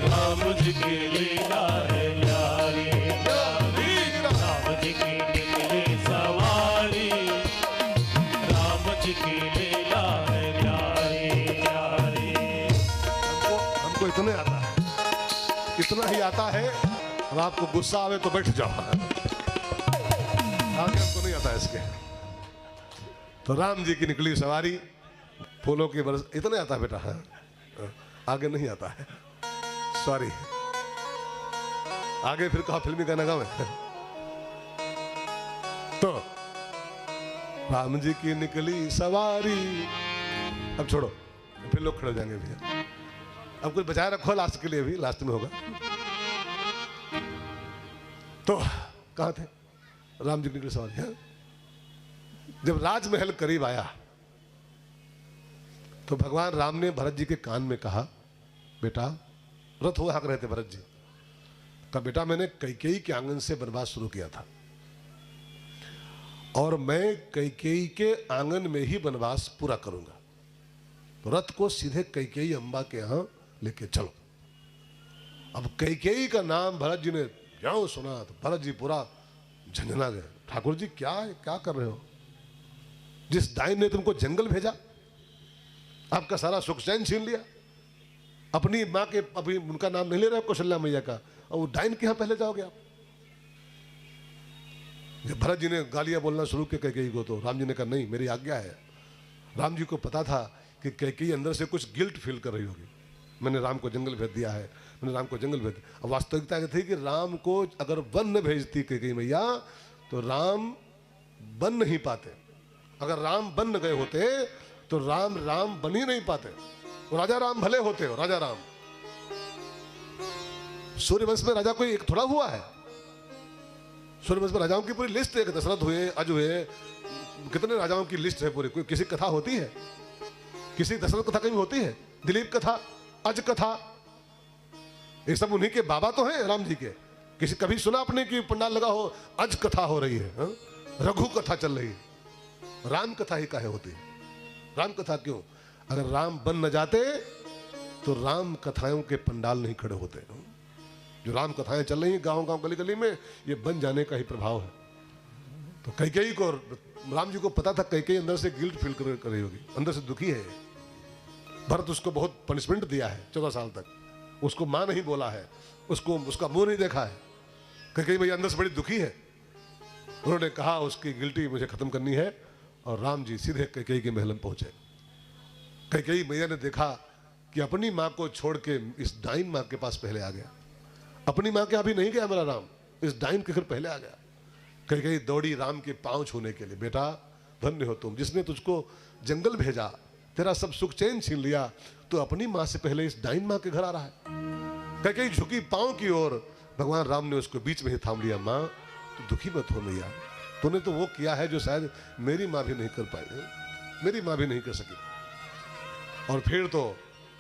राम जी की लीला है न्यारी न्यारी, राम जी की निकली सवारी, राम जी की लीला है न्यारी न्यारी। हमको इतना आता है, इतना ही आता है। अब आपको गुस्सा आवे तो बैठ जाओ, आगे हमको नहीं आता इसके। तो राम जी की निकली सवारी, फूलों की बरस, इतना आता है बेटा, आगे नहीं आता है, सॉरी। आगे फिर कहा फिल्मी गाना गावे। तो राम जी की निकली सवारी, अब छोड़ो, फिर लोग खड़े हो जाएंगे भैया, अब कुछ बचाए रखो लास्ट के लिए, भी लास्ट में होगा। तो कहां थे राम जी की निकली सवारी, है? जब राजमहल करीब आया तो भगवान राम ने भरत जी के कान में कहा, बेटा, रथ हुआ हक रहे थे भरत जी का, बेटा मैंने कैकेयी के आंगन से वनवास शुरू किया था, और मैं कैकेयी के आंगन में ही वनवास पूरा करूंगा, तो रथ को सीधे कैकेयी अम्बा के यहां लेके चलो। अब कैकेयी का नाम भरत जी ने ज्यों सुना तो भरत जी पूरा झंझना गए, ठाकुर जी क्या कर रहे हो, जिस डाइन ने तुमको जंगल भेजा, आपका सारा सुख चैन छीन लिया, अपनी माँ के, अभी उनका नाम नहीं ले रहे कौशल्या मैया का, और वो डाइन के यहां पहले जाओगे आप। जब भरत जी ने गालियां बोलना शुरू किया कैकेयी को, तो राम जी ने कहा नहीं, मेरी आज्ञा है। राम जी को पता था कि कैकेयी अंदर से कुछ गिल्ट फील कर रही होगी, मैंने राम को जंगल भेज दिया है, मैंने राम को जंगल भेज दिया। अब वास्तविकता ये थी कि राम को अगर वन न भेजती कैकेयी मैया तो राम बन नहीं पाते, अगर राम बन न गए होते तो राम बन ही नहीं पाते। राजा राम भले होते हो, राजा राम, सूर्यवंश में राजा कोई एक थोड़ा हुआ है, सूर्यवंश में राजाओं की पूरी लिस्ट है, दशरथ हुए, अज हुए, कितने राजाओं की लिस्ट है पूरी, कोई किसी कथा होती है, किसी दशरथ कथा कहीं होती है, दिलीप कथा, अज कथा, ये सब उन्हीं के बाबा तो हैं राम जी के। किसी कभी सुना आपने कि पंडाल लगा हो अज कथा हो रही है, रघु कथा चल रही है, राम कथा ही काहे होती है? राम कथा क्यों? अगर राम बन न जाते तो राम कथाओं के पंडाल नहीं खड़े होते। जो राम कथाएं चल रही हैं गांव गांव गली गली में, ये बन जाने का ही प्रभाव है। तो कैकेयी को, राम जी को पता था कैकेयी अंदर से गिल्ट फील कर रही होगी, अंदर से दुखी है। भरत उसको बहुत पनिशमेंट दिया है 14 साल तक, उसको मां नहीं बोला है, उसको उसका मुंह नहीं देखा है। कैकेयी भैया अंदर से बड़ी दुखी है। उन्होंने कहा उसकी गिल्टी मुझे खत्म करनी है, और राम जी सीधे कैकेयी के महल में पहुंचे। कैकेयी मैया ने देखा कि अपनी मां को छोड़ के इस डाइन मां के पास पहले आ गया। अपनी माँ के यहाँ भी नहीं गया मेरा राम, इस डाइन के घर पहले आ गया। कहीं कहीं दौड़ी राम के पांव छूने के लिए, बेटा धन्य हो तुम, जिसने तुझको जंगल भेजा, तेरा सब सुख चैन छीन लिया, तो अपनी माँ से पहले इस डाइन माँ के घर आ रहा है। कहीं कहीं झुकी पांव की ओर भगवान राम ने उसको बीच में ही थाम लिया। माँ तू दुखी मत हो मैया, तूने तो वो किया है जो शायद मेरी माँ भी नहीं कर पाई, मेरी माँ भी नहीं कर सकी। और फिर तो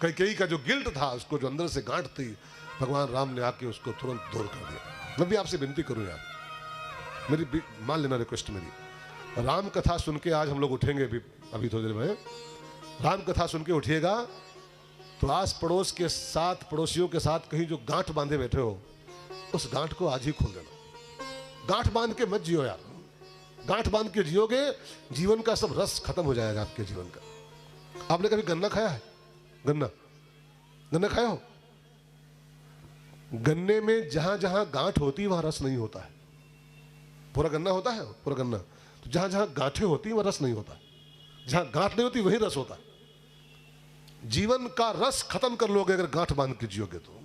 कई का जो गिल्ट था, उसको जो अंदर से गांठ थी, भगवान राम ने आके उसको तुरंत दूर कर दिया। मैं भी आपसे विनती करूं यार, मेरी मान लेना रिक्वेस्ट मेरी, राम कथा सुन के आज हम लोग उठेंगे अभी थोड़ी देर में, राम कथा सुन के उठिएगा तो आस पड़ोस के साथ, पड़ोसियों के साथ कहीं जो गांठ बांधे बैठे हो, उस गांठ को आज ही खोल देना। गांठ बांध के मत जियो यार, गांठ बांध के जियोगे जीवन का सब रस खत्म हो जाएगा आपके जीवन का। आपने कभी गन्ना खाया है? गन्ना खाया हो? गन्ने में जहां जहां गांठ होती है वहां रस नहीं होता है। पूरा गन्ना होता है, पूरा गन्ना, तो जहां जहां गांठें होती हैं वहां रस नहीं होता, जहां गांठ नहीं होती वहीं रस होता है। जीवन का रस खत्म कर लोगे अगर गांठ बांध के जियोगे तो।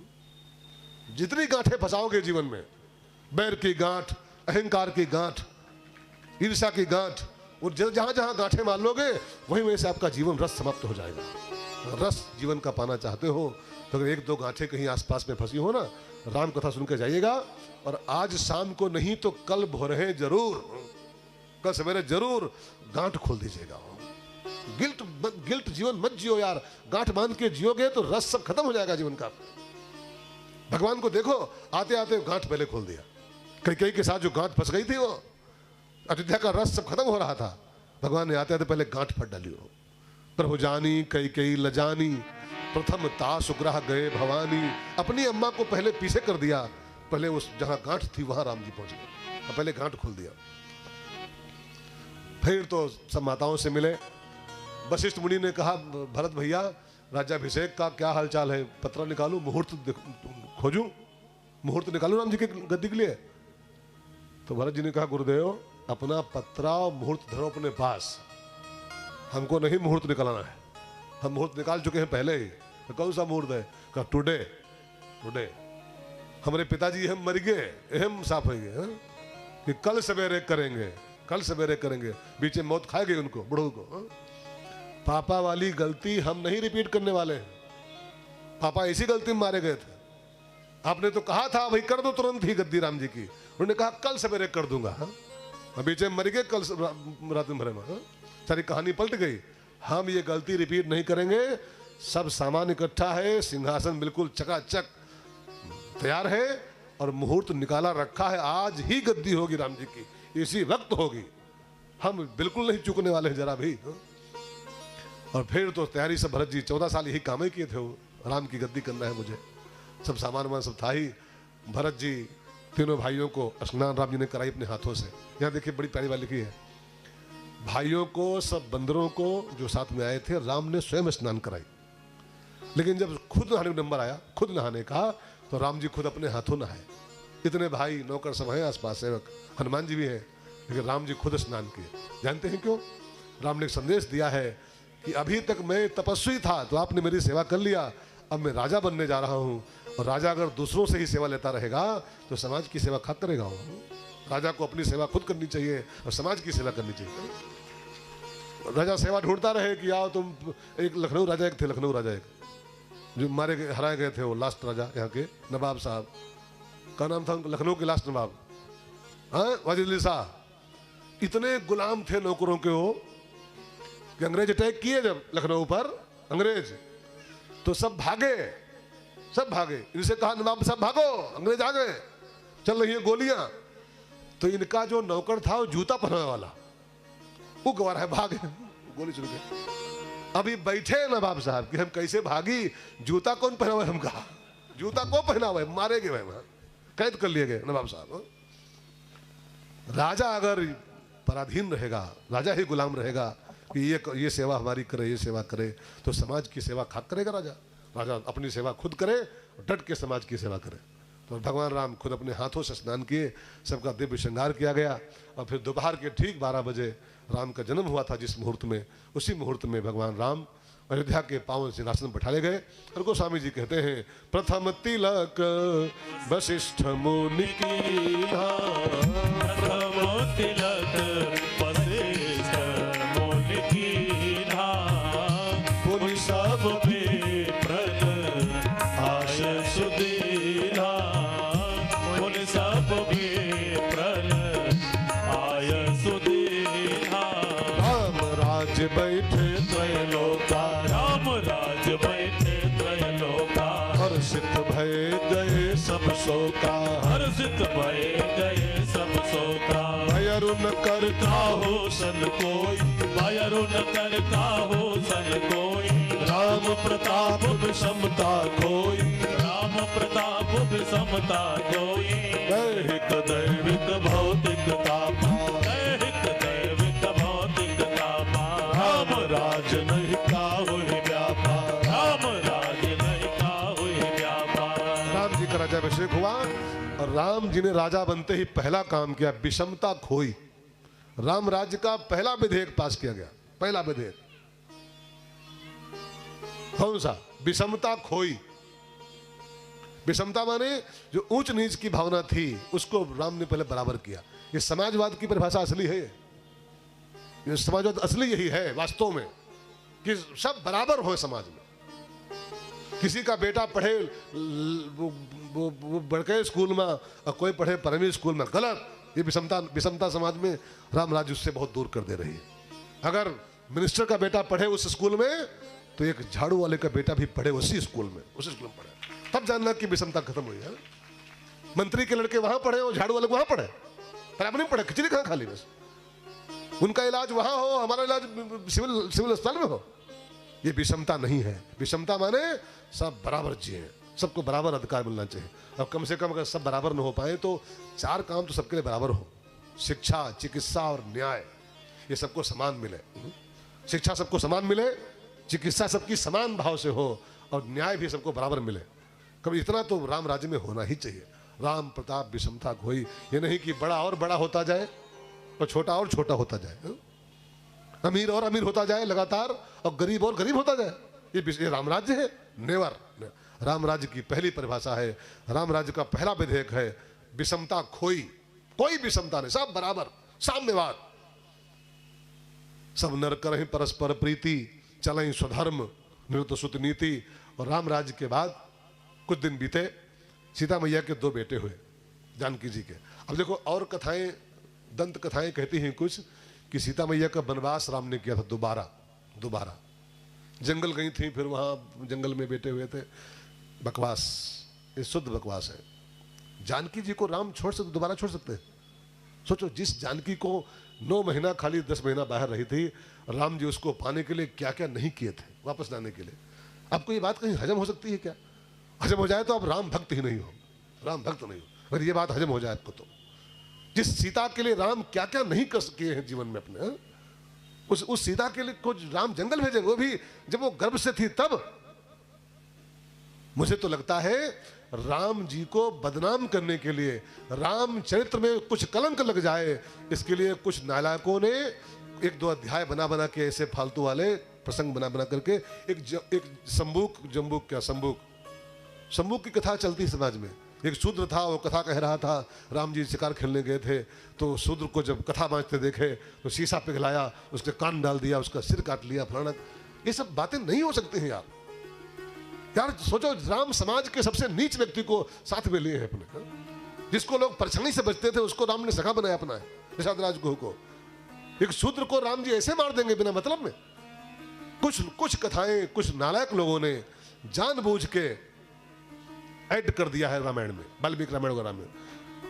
जितनी गांठें फंसाओगे जीवन में, बैर की गांठ, अहंकार की गांठ, ईर्ष्या की गांठ, और जहां जहां गांठें मार लोगे वहीं वहीं से आपका जीवन रस समाप्त हो जाएगा। रस जीवन का पाना चाहते हो तो अगर एक दो गांठें कहीं आसपास में फंसी हो ना, राम कथा सुन के जाइएगा, और आज शाम को नहीं तो कल भोरे जरूर, कल सवेरे जरूर गांठ खोल दीजिएगा। गिल्ट जीवन मत जियो यार, गांठ बांध के जियोगे तो रस सब खत्म हो जाएगा जीवन का। भगवान को देखो, आते आते गांठ पहले खोल दिया। कई के साथ जो गांठ फंस गई थी, वो अयोध्या का रस सब खत्म हो रहा था, भगवान ने आते आते पहले गांठ फट डाली। हो प्रभु जानी कई लजानी, प्रथम तास उग्रह गए भवानी। अपनी अम्मा को पहले पीछे कर दिया, पहले उस जहां गांठ थी वहां राम जी पहुंच गए, पहले गांठ खोल दिया। फिर तो सब माताओं से मिले। वशिष्ठ मुनि ने कहा, भरत भैया राज्याभिषेक का क्या हालचाल है, पत्र निकालूं, मुहूर्त खोजूं, मुहूर्त निकालूं राम जी के गद्दी के लिए। तो भरत जी ने कहा, गुरुदेव अपना पत्रा मुहूर्त धरो अपने पास, हमको नहीं मुहूर्त निकालना है, हम मुहूर्त निकाल चुके हैं पहले ही। तो कौन सा मुहूर्त है? कहा टुडे। हमारे पिताजी हम मर गए, हम साफ हो गए कि कल सवेरे करेंगे, बीच में मौत खा गई उनको, बुढ़ऊ को। पापा वाली गलती हम नहीं रिपीट करने वाले हैं, पापा इसी गलती में मारे गए थे। आपने तो कहा था भाई कर दो तुरंत ही गद्दी राम जी की, उन्होंने कहा कल सवेरे कर दूंगा, बीच में मर गए, कल रात में भरे में, सारी कहानी पलट गई। हम ये गलती रिपीट नहीं करेंगे, सब सामान इकट्ठा है, सिंहासन बिल्कुल चकाचक तैयार है, और मुहूर्त निकाला रखा है, आज ही गद्दी होगी राम जी की, इसी वक्त होगी, हम बिल्कुल नहीं चूकने वाले हैं जरा भी। और फिर तो तैयारी सब, भरत जी 14 साल यही काम ही किए थे, वो राम की गद्दी करना है मुझे, सब सामान वामान सब था ही। भरत जी तीनों भाइयों को स्नान राम जी ने कराई अपने हाथों से। यहाँ देखिए बड़ी प्यारी बात लिखी है, भाइयों को, सब बंदरों को जो साथ में आए थे, राम ने स्वयं स्नान कराई। लेकिन जब खुद नहाने का नंबर आया, खुद नहाने का, तो राम जी खुद अपने हाथों नहाए। इतने भाई नौकर सब हैं आसपास, सेवक हनुमान जी भी हैं, लेकिन राम जी खुद स्नान किए। जानते हैं क्यों? राम ने एक संदेश दिया है कि अभी तक मैं तपस्वी था तो आपने मेरी सेवा कर लिया, अब मैं राजा बनने जा रहा हूँ, और राजा अगर दूसरों से ही सेवा लेता रहेगा तो समाज की सेवा खा करेगा। राजा को अपनी सेवा खुद करनी चाहिए और समाज की सेवा करनी चाहिए। राजा सेवा ढूंढता रहे कि आओ तुम, एक लखनऊ राजा एक थे, लखनऊ राजा एक जो हराए गए थे, वो लास्ट राजा यहाँ के नवाब साहब का नाम था, लखनऊ के लास्ट नवाब, हाँ वाजिद अली शाह। इतने गुलाम थे नौकरों के वो कि अंग्रेज अटैक किए जब लखनऊ पर अंग्रेज, तो सब भागे, इनसे कहा नवाब साहब भागो, अंग्रेज आ गए, चल रही है गोलियां। तो इनका जो नौकर था वो जूता पहनाने वाला, वो गवार है, भागे, गोली चल गई। अभी बैठे नवाब साहब कि हम कैसे भागी, जूता कौन पहना हुआ है, हम कहा जूता को पहना हुआ है, मारे गए, कैद कर लिए गए नवाब साहब। राजा अगर पराधीन रहेगा, राजा ही गुलाम रहेगा कि ये सेवा हमारी करे, ये सेवा करे, तो समाज की सेवा खाक करेगा राजा। राजा अपनी सेवा खुद करे, डट के समाज की सेवा करे। तो भगवान राम खुद अपने हाथों से स्नान किए, सबका दिव्य श्रृंगार किया गया, और फिर दोपहर के ठीक 12 बजे राम का जन्म हुआ था जिस मुहूर्त में, उसी मुहूर्त में भगवान राम अयोध्या के पावन सिंहासन पर बैठाले गए। और गोस्वामी जी कहते हैं प्रथम तिलक वशिष्ठ मुनि कीन्हा, प्रथम तिलक वशिष्ठ मुनि कीन्हा, मुनि सब विप्रन आय सुदीन्हा, मुनि सब विप्रन आय सुदीन्हा। राम राज बैठे त्रैलोका, राम राज बैठे त्रैलोका, हर्षित भय गए सब शोका, हर्षित भय गए सब शोका। भयरुन कर काहो सन कोई, भयरुन कर काहो सन कोई, राम प्रताप विषमता खोई, राम प्रताप विषमता कोई। दैहिक दैविक भौतिक तापा, दैहिक दैविक भौतिक तापा, राम राज नहीं काहु व्यापा। राम राज नहीं काहु व्यापा। राम जी का राज्याभिषेक हुआ और राम जी ने राजा बनते ही पहला काम किया, विषमता खोई। राम राज्य का पहला विधेयक पास किया गया, पहला विधेयक कौन सा? विषमता खोई। विषमता माने जो ऊंच नीच की भावना थी उसको राम ने पहले बराबर किया। ये समाजवाद की परिभाषा असली है, ये समाजवाद असली यही है वास्तव में, कि सब बराबर हो समाज में। किसी का बेटा पढ़े वो बड़के स्कूल में और कोई पढ़े प्राइमरी स्कूल में, गलत। ये विषमता समाज में राम राज्य उससे बहुत दूर कर दे रही है। अगर मिनिस्टर का बेटा पढ़े उस स्कूल में तो एक झाड़ू वाले का बेटा भी पढ़े उसी स्कूल में पढ़े, तब जानना कि विषमता खत्म हुई है। मंत्री के लड़के वहां पढ़े और झाड़ू वाले वहां पढ़े, बराबर नहीं पढ़े, खिचड़ी कहां खाली बस। उनका इलाज वहां हो, हमारा इलाज सिविल अस्पताल में हो। ये विषमता नहीं है। विषमता माने सब बराबर जिए, सबको बराबर अधिकार मिलना चाहिए। अब कम से कम अगर सब बराबर न हो पाए तो 4 काम तो सबके लिए बराबर हो। शिक्षा, चिकित्सा और न्याय, ये सबको समान मिले। शिक्षा सबको समान मिले, चिकित्सा सबकी समान भाव से हो और न्याय भी सबको बराबर मिले। कभी इतना तो राम राज्य में होना ही चाहिए। राम प्रताप विषमता खोई, ये नहीं कि बड़ा और बड़ा होता जाए और छोटा और छोटा होता जाए, अमीर और अमीर होता जाए लगातार और गरीब और गरीब होता जाए। ये राम राज्य है? नेवर। राम राज्य की पहली परिभाषा है, राम राज्य का पहला विधेयक है विषमता खोई। कोई विषमता नहीं, सब बराबर, साम्यवाद। सब नर करहि परस्पर प्रीति, चलें स्वधर्म निरुद्ध सुत नीति। और राम राज्य के बाद कुछ दिन बीते, सीता मैया के 2 बेटे हुए जानकी जी के। अब देखो और कथाएं, दंत कथाएं कहती हैं कुछ कि सीता मैया का वनवास राम ने किया था दोबारा। जंगल गई थी, फिर वहां जंगल में बेटे हुए थे। बकवास, ये शुद्ध बकवास है। जानकी जी को राम छोड़ सकते, दोबारा छोड़ सकते? सोचो, जिस जानकी को 9 महीना खाली 10 महीना बाहर रही थी, राम जी उसको पाने के लिए क्या क्या नहीं किए थे वापस लाने के लिए। आपको ये बात कहीं हजम हो सकती है क्या? हजम हो जाए तो आप राम भक्त ही नहीं हो, राम भक्त नहीं हो। अगर ये बात हजम हो जाए आपको तो, जिस सीता के लिए राम क्या क्या नहीं कर किए हैं जीवन में अपने, उस सीता के लिए कुछ राम जंगल भेजेंगे, वो भी जब वो गर्भ से थी तब। मुझे तो लगता है राम जी को बदनाम करने के लिए, राम चरित्र में कुछ कलंक लग जाए, इसके लिए कुछ नालायकों ने 1-2 अध्याय बना के ऐसे फालतू वाले प्रसंग बना करके एक शंबुक की कथा चलती समाज में। एक शूद्र था, वो कथा कह रहा था, राम जी शिकार खेलने गए थे तो शूद्र को जब कथा बांचते देखे तो शीशा पिघलाया, उसके कान डाल दिया, उसका सिर काट लिया, फलाना। ये सब बातें नहीं हो सकती हैं यार। सोचो, राम समाज के सबसे नीच व्यक्ति को साथ में लिए हैं अपने, जिसको लोग परछाई से बचते थे उसको राम ने सखा बनाया अपना है, निषाद राजगुह को। एक शूद्र को राम जी ऐसे मार देंगे बिना मतलब में। कुछ कथाएं कुछ नालायक लोगों ने जानबूझ के ऐड कर दिया है रामायण में, वाल्मीकि रामायण वगैरह में।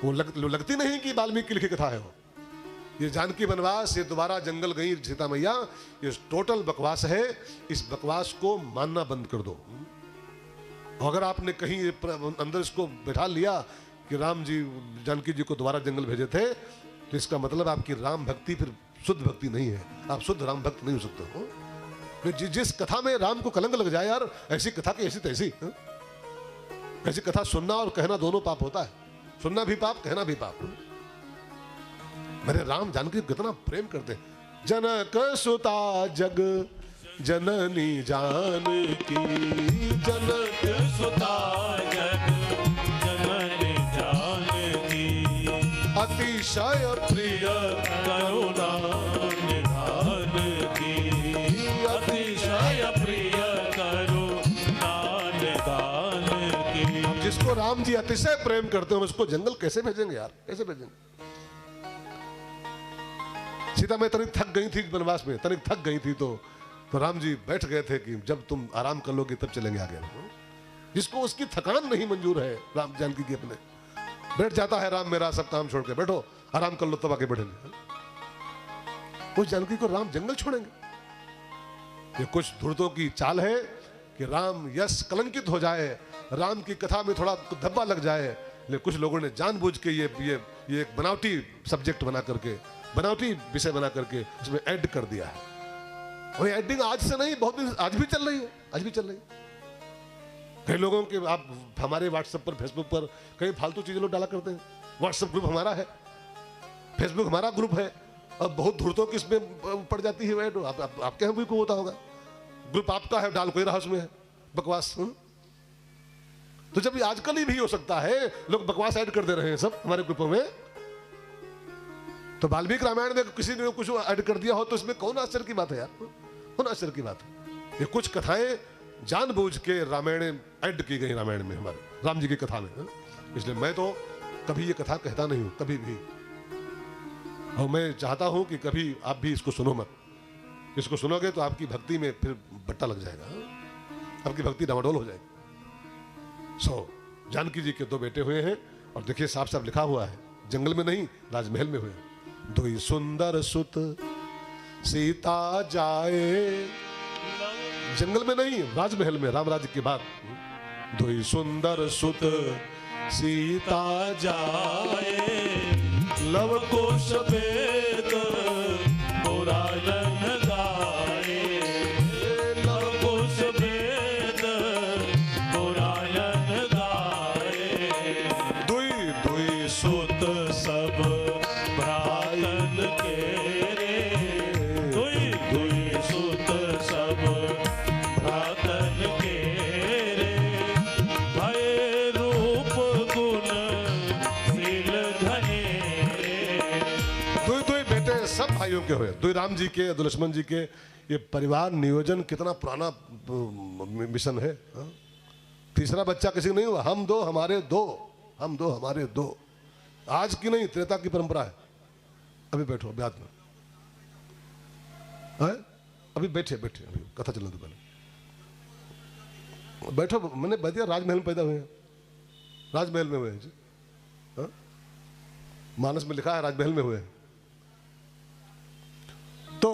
वो लगती नहीं कि वाल्मीकि की लिखी कथा है वो। ये जानकी वनवास, ये दोबारा जंगल गई सीता मैया, ये टोटल बकवास है। इस बकवास को मानना बंद कर दो। अगर आपने कहीं अंदर इसको बैठा लिया कि राम जी जानकी जी को दोबारा जंगल भेजे थे, तो इसका मतलब आपकी राम भक्ति फिर शुद्ध भक्ति नहीं है। आप शुद्ध राम भक्त नहीं हो सकते हो। जिस कथा में राम को कलंक लग जाए यार, ऐसी कथा की ऐसी तैसी। ऐसी कथा सुनना और कहना दोनों पाप होता है। सुनना भी पाप, कहना भी पाप। मेरे राम जानकी कितना प्रेम करते हैं। जनक सुता जग जननी जानकी जनक सुता जग जननी जानकी अतिशय प्रिय करुणा निधान की अतिशय प्रिय करुणा निधान की। अब जिसको राम जी अतिशय प्रेम करते हो उसको जंगल कैसे भेजेंगे यार, कैसे भेजेंगे? सीता मैं तनिक थक गई थी वनवास में, तनिक थक गई थी तो राम जी बैठ गए थे कि जब तुम आराम कर लोगे तब चलेंगे आगे। जिसको उसकी थकान नहीं मंजूर है राम जानकी की अपने, बैठ जाता है राम मेरा सब काम छोड़ के बैठो आराम कर लो तब आगे बढ़ेंगे। उस जानकी को राम जंगल छोड़ेंगे? ये कुछ धूर्तों की चाल है कि राम यश कलंकित हो जाए, राम की कथा में थोड़ा धब्बा लग जाए। लेकिन कुछ लोगों ने जानबूझ के ये एक बनावटी सब्जेक्ट बना करके, बनावटी विषय बना करके इसमें ऐड कर दिया है। और एडिंग आज से नहीं, बहुत दिन आज भी चल रही है, आज भी चल रही है। कई लोगों के आप हमारे व्हाट्सएप पर फेसबुक पर कई फालतू चीजें लोग डाला करते हैं। व्हाट्सएप ग्रुप हमारा है, फेसबुक हमारा ग्रुप है, और बहुत धूर्तों की इसमें पड़ जाती है ऐड। आपके यहाँ भी को होता होगा, ग्रुप आपका है, डाल कोई रहा उसमें है बकवास। तो जब ये आजकल ही भी हो सकता है, लोग बकवास ऐड कर दे रहे हैं सब हमारे ग्रुपों में, तो वाल्मीकि रामायण में किसी ने कुछ ऐड कर दिया हो तो इसमें कौन आश्चर्य की बात है यार, कौन आश्चर्य की बात है? ये कुछ कथाएं जानबूझ के रामायण ऐड की गई रामायण में, हमारे राम जी की कथा में। इसलिए मैं तो कभी ये कथा कहता नहीं हूं, कभी भी। और मैं चाहता हूं कि कभी आप भी इसको सुनो मत। इसको सुनोगे तो आपकी भक्ति में फिर बट्टा लग जाएगा, आपकी भक्ति डामाडोल हो जाएगी। जानकी जी के 2 बेटे हुए हैं, और देखिए साफ साफ लिखा हुआ है, जंगल में नहीं राजमहल में हुए। 2 सुंदर सुत सीता जाए, जंगल में नहीं राजमहल में, राम राज्य के बाद। 2 सुंदर सुत सीता जाए, लव कुश वेद पुराण गाए, लव कुश वेद पुराण गाए। 2 सुत सब भ्रातन केरे, दुई सुत सब भ्रातन केरे। भय रूप गुण शील धनेरे। 2 बेटे सब भाइयों के हुए, 2 राम जी के, 2 लक्ष्मण जी के। ये परिवार नियोजन कितना पुराना मिशन है। तीसरा बच्चा किसी का नहीं हुआ, हम 2 हमारे 2, हम 2 हमारे 2। आज की नहीं, त्रेता की परंपरा है। अभी बैठो ब्याज में, अभी बैठे बैठे, अभी कथा चलने दो पहले, बैठो। मैंने बताया राजमहल में पैदा हुए हैं, राजमहल में हुए हैं जी। मानस में लिखा है राजमहल में हुए हैं। तो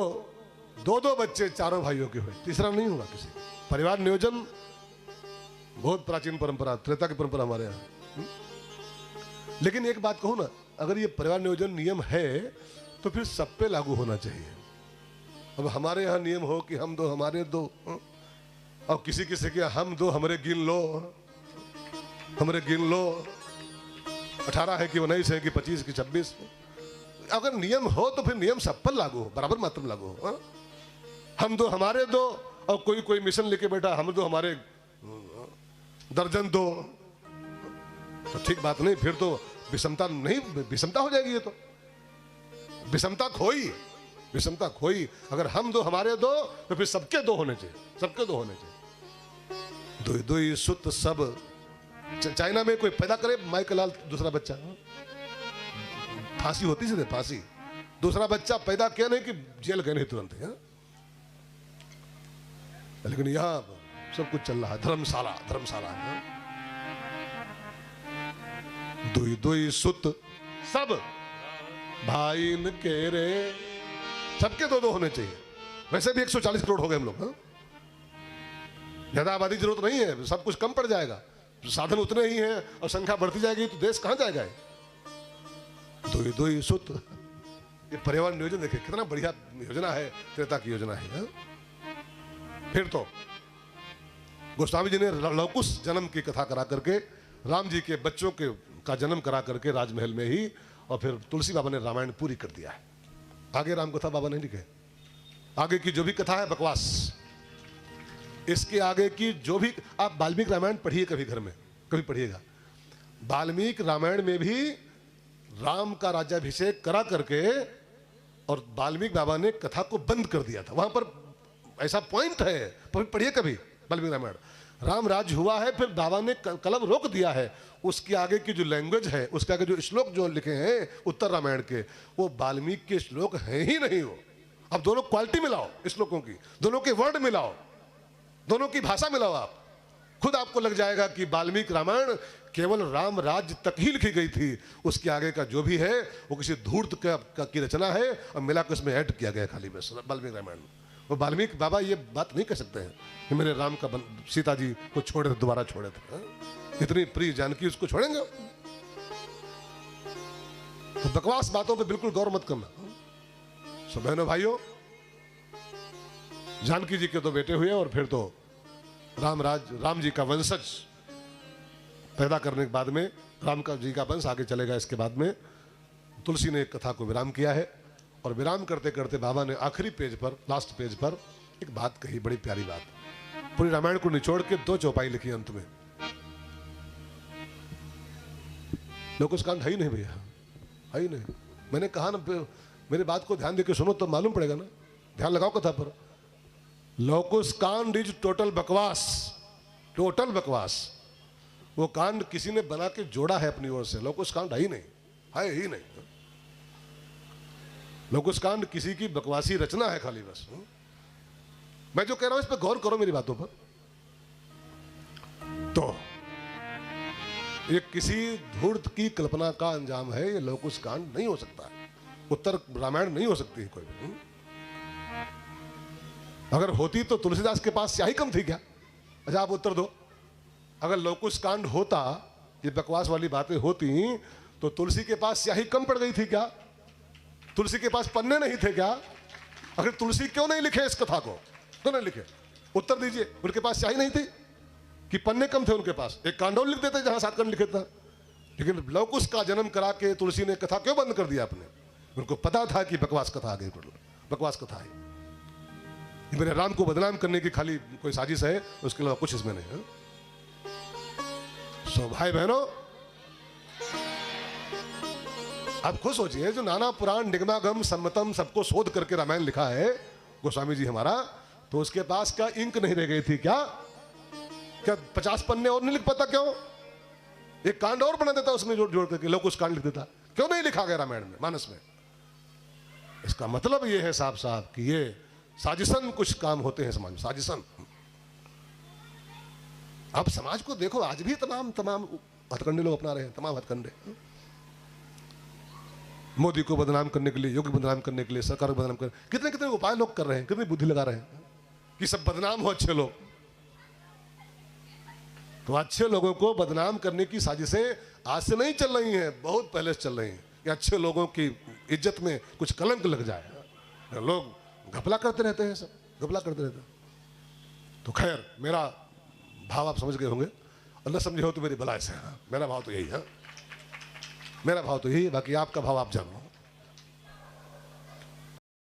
2 बच्चे चारों भाइयों के हुए, तीसरा नहीं हुआ किसी। परिवार नियोजन बहुत प्राचीन परंपरा, त्रेता की परंपरा हमारे यहाँ। लेकिन एक बात कहूं ना, अगर ये परिवार नियोजन नियम है तो फिर सब पे लागू होना चाहिए। अब हमारे यहाँ नियम हो कि हम 2 हमारे 2, और किसी किसी के हम 2 हमरे गिन लो, हमरे गिन लो। 18 है कि 19 है कि 25 कि 26। अगर नियम हो तो फिर नियम सब पर लागू हो, बराबर मात्रा में लागू हो। हम 2 हमारे 2, और कोई मिशन लेके बैठा हम 2 हमारे दर्जन 2, तो ठीक बात नहीं। फिर तो विषमता नहीं, विषमता हो जाएगी। ये तो विषमता खोई, विषमता खोई। अगर हम 2 हमारे 2 तो फिर सबके 2 होने चाहिए, सबके 2 होने चाहिए। 2 सुत सब। चाइना में कोई पैदा करे माइकल लाल दूसरा बच्चा, फांसी होती सीधे, फांसी। दूसरा बच्चा पैदा किया नहीं कि जेल गए नहीं तुरंत है। लेकिन यहां सब कुछ चल रहा है, धर्मशाला, धर्मशाला है। 2 सुत सब भाई के रे, सबके 2 होने चाहिए। वैसे भी 140 करोड़ हो गए हम लोग, ज्यादा आबादी की जरूरत नहीं है, सब कुछ कम पड़ जाएगा। साधन उतने ही हैं और संख्या बढ़ती जाएगी तो देश कहां जाएगा? 2 सुत। ये परिवार नियोजन देखिए कितना बढ़िया योजना है, त्रेता की योजना है। फिर तो गोस्वामी जी ने लवकुश जन्म की कथा करा करके, राम जी के बच्चों के का जन्म करा करके राजमहल में ही, और फिर तुलसी बाबा ने रामायण पूरी कर दिया है। आगे राम कथा बाबा नहीं लिखे, आगे की जो भी कथा है बकवास, इसके आगे की जो भी आप वाल्मीकि रामायण पढ़िए कभी घर में, कभी पढ़िएगा। वाल्मीकि रामायण में भी राम का राज्याभिषेक करा करके और वाल्मीकि बाबा ने कथा को बंद कर दिया था। वहां पर ऐसा पॉइंट है, पढ़िए कभी वाल्मीकि रामायण। राम राज्य हुआ है, फिर बाबा ने कलम रोक दिया है। उसके आगे की जो लैंग्वेज है, उसके आगे जो श्लोक जो लिखे हैं उत्तर रामायण के, वो वाल्मीकि के श्लोक हैं ही नहीं। हो अब दोनों क्वालिटी मिलाओ श्लोकों की, दोनों के वर्ड मिलाओ, दोनों की भाषा मिलाओ, आप खुद आपको लग जाएगा कि वाल्मीकि रामायण केवल राम राज्य तक ही लिखी गई थी। उसके आगे का जो भी है वो किसी धूर्त की रचना है और मिला के उसमें ऐड किया गया खाली में वाल्मीकि रामायण में। वो वाल्मीकि बाबा ये बात नहीं कह सकते हैं कि मेरे राम का सीता जी को छोड़े थे, दोबारा छोड़े थे। इतनी प्रिय जानकी उसको छोड़ेंगे? तो बकवास बातों पे बिल्कुल गौर मत करना। सो बहनों भाइयों, जानकी जी के तो बेटे हुए और फिर तो राम जी का वंशज पैदा करने के बाद में राम का जी का वंश आगे चलेगा। इसके बाद में तुलसी ने एक कथा को विराम किया है और विराम करते करते बाबा ने आखिरी पेज पर, लास्ट पेज पर एक बात कही, बड़ी प्यारी बात। पूरी रामायण को निचोड़ के 2 चौपाई लिखी अंत में। लोकस्कांड है ही नहीं भैया, है ही नहीं। मैंने कहा ना, मेरी बात को ध्यान देकर सुनो तो मालूम पड़ेगा ना, ध्यान लगाओ कथा पर। लोकस्कांड इज टोटल बकवास, टोटल बकवास। वो कांड किसी ने बना के जोड़ा है अपनी ओर से, लोकस्कांड है ही नहीं, है ही नहीं। लोकस्कांड किसी की बकवासी रचना है खाली बस। मैं जो कह रहा हूं इस पर गौर करो मेरी बातों पर। तो ये किसी धूर्त की कल्पना का अंजाम है, ये लोकस्कांड नहीं हो सकता है, उत्तर रामायण नहीं हो सकती है कोई भी। अगर होती तो तुलसीदास के पास स्याही कम थी क्या? अच्छा आप उत्तर दो। अगर लोकस्कांड होता, ये बकवास वाली बातें होती, तो तुलसी के पास स्याही कम पड़ गई थी क्या? तुलसी के पास पन्ने नहीं थे क्या? अगर तुलसी क्यों नहीं लिखे इस कथा को? क्यों नहीं लिखे? उत्तर दीजिए। उनके पास स्याही नहीं थी कि पन्ने कम थे उनके पास? एक कांडोल लिख देते जहां 7 खंड लिखे था। लेकिन लवकुश का जन्म करा के तुलसी ने कथा क्यों बंद कर दिया आपने? उनको पता था कि बकवास कथा आ गई, बकवास कथा है, मेरे राम को बदनाम करने की खाली कोई साजिश है, उसके अलावा कुछ इसमें नहीं है। सो भाई बहनों, आप खुद सोचिए, जो नाना पुराण निगमागम सम्मतम सबको शोध करके रामायण लिखा है गोस्वामी जी हमारा, तो उसके पास क्या इंक नहीं रह गई थी क्या? क्या 50 पन्ने और नहीं लिख पाता? क्यों? एक कांड और बना देता उसमें जोड़ जोड़ करके, लोग उस कांड लिख देता। क्यों नहीं लिखा गया रामायण में, मानस में? इसका मतलब ये है साफ साफ कि ये साजिशन कुछ काम होते हैं समाज में, साजिशन। आप समाज को देखो, आज भी तमाम हथकंडे लोग अपना रहे हैं, तमाम हथकंडे। मोदी को बदनाम करने के लिए, योगी बदनाम करने के लिए, सरकार को बदनाम करने, कितने कितने उपाय लोग कर रहे हैं, कितनी बुद्धि लगा रहे हैं कि सब बदनाम हो अच्छे लोग। तो अच्छे लोगों को बदनाम करने की साजिशें आज से नहीं चल रही हैं, बहुत पहले से चल रही हैं कि अच्छे लोगों की इज्जत में कुछ कलंक लग जाए। लोग घपला करते रहते हैं, सब घपला करते रहते हैं। तो खैर, मेरा भाव आप समझ गए होंगे, और न समझे हो तो मेरी भलाई से। मेरा भाव तो यही है, मेरा भाव तो यही है, बाकी आपका भाव आप जानो।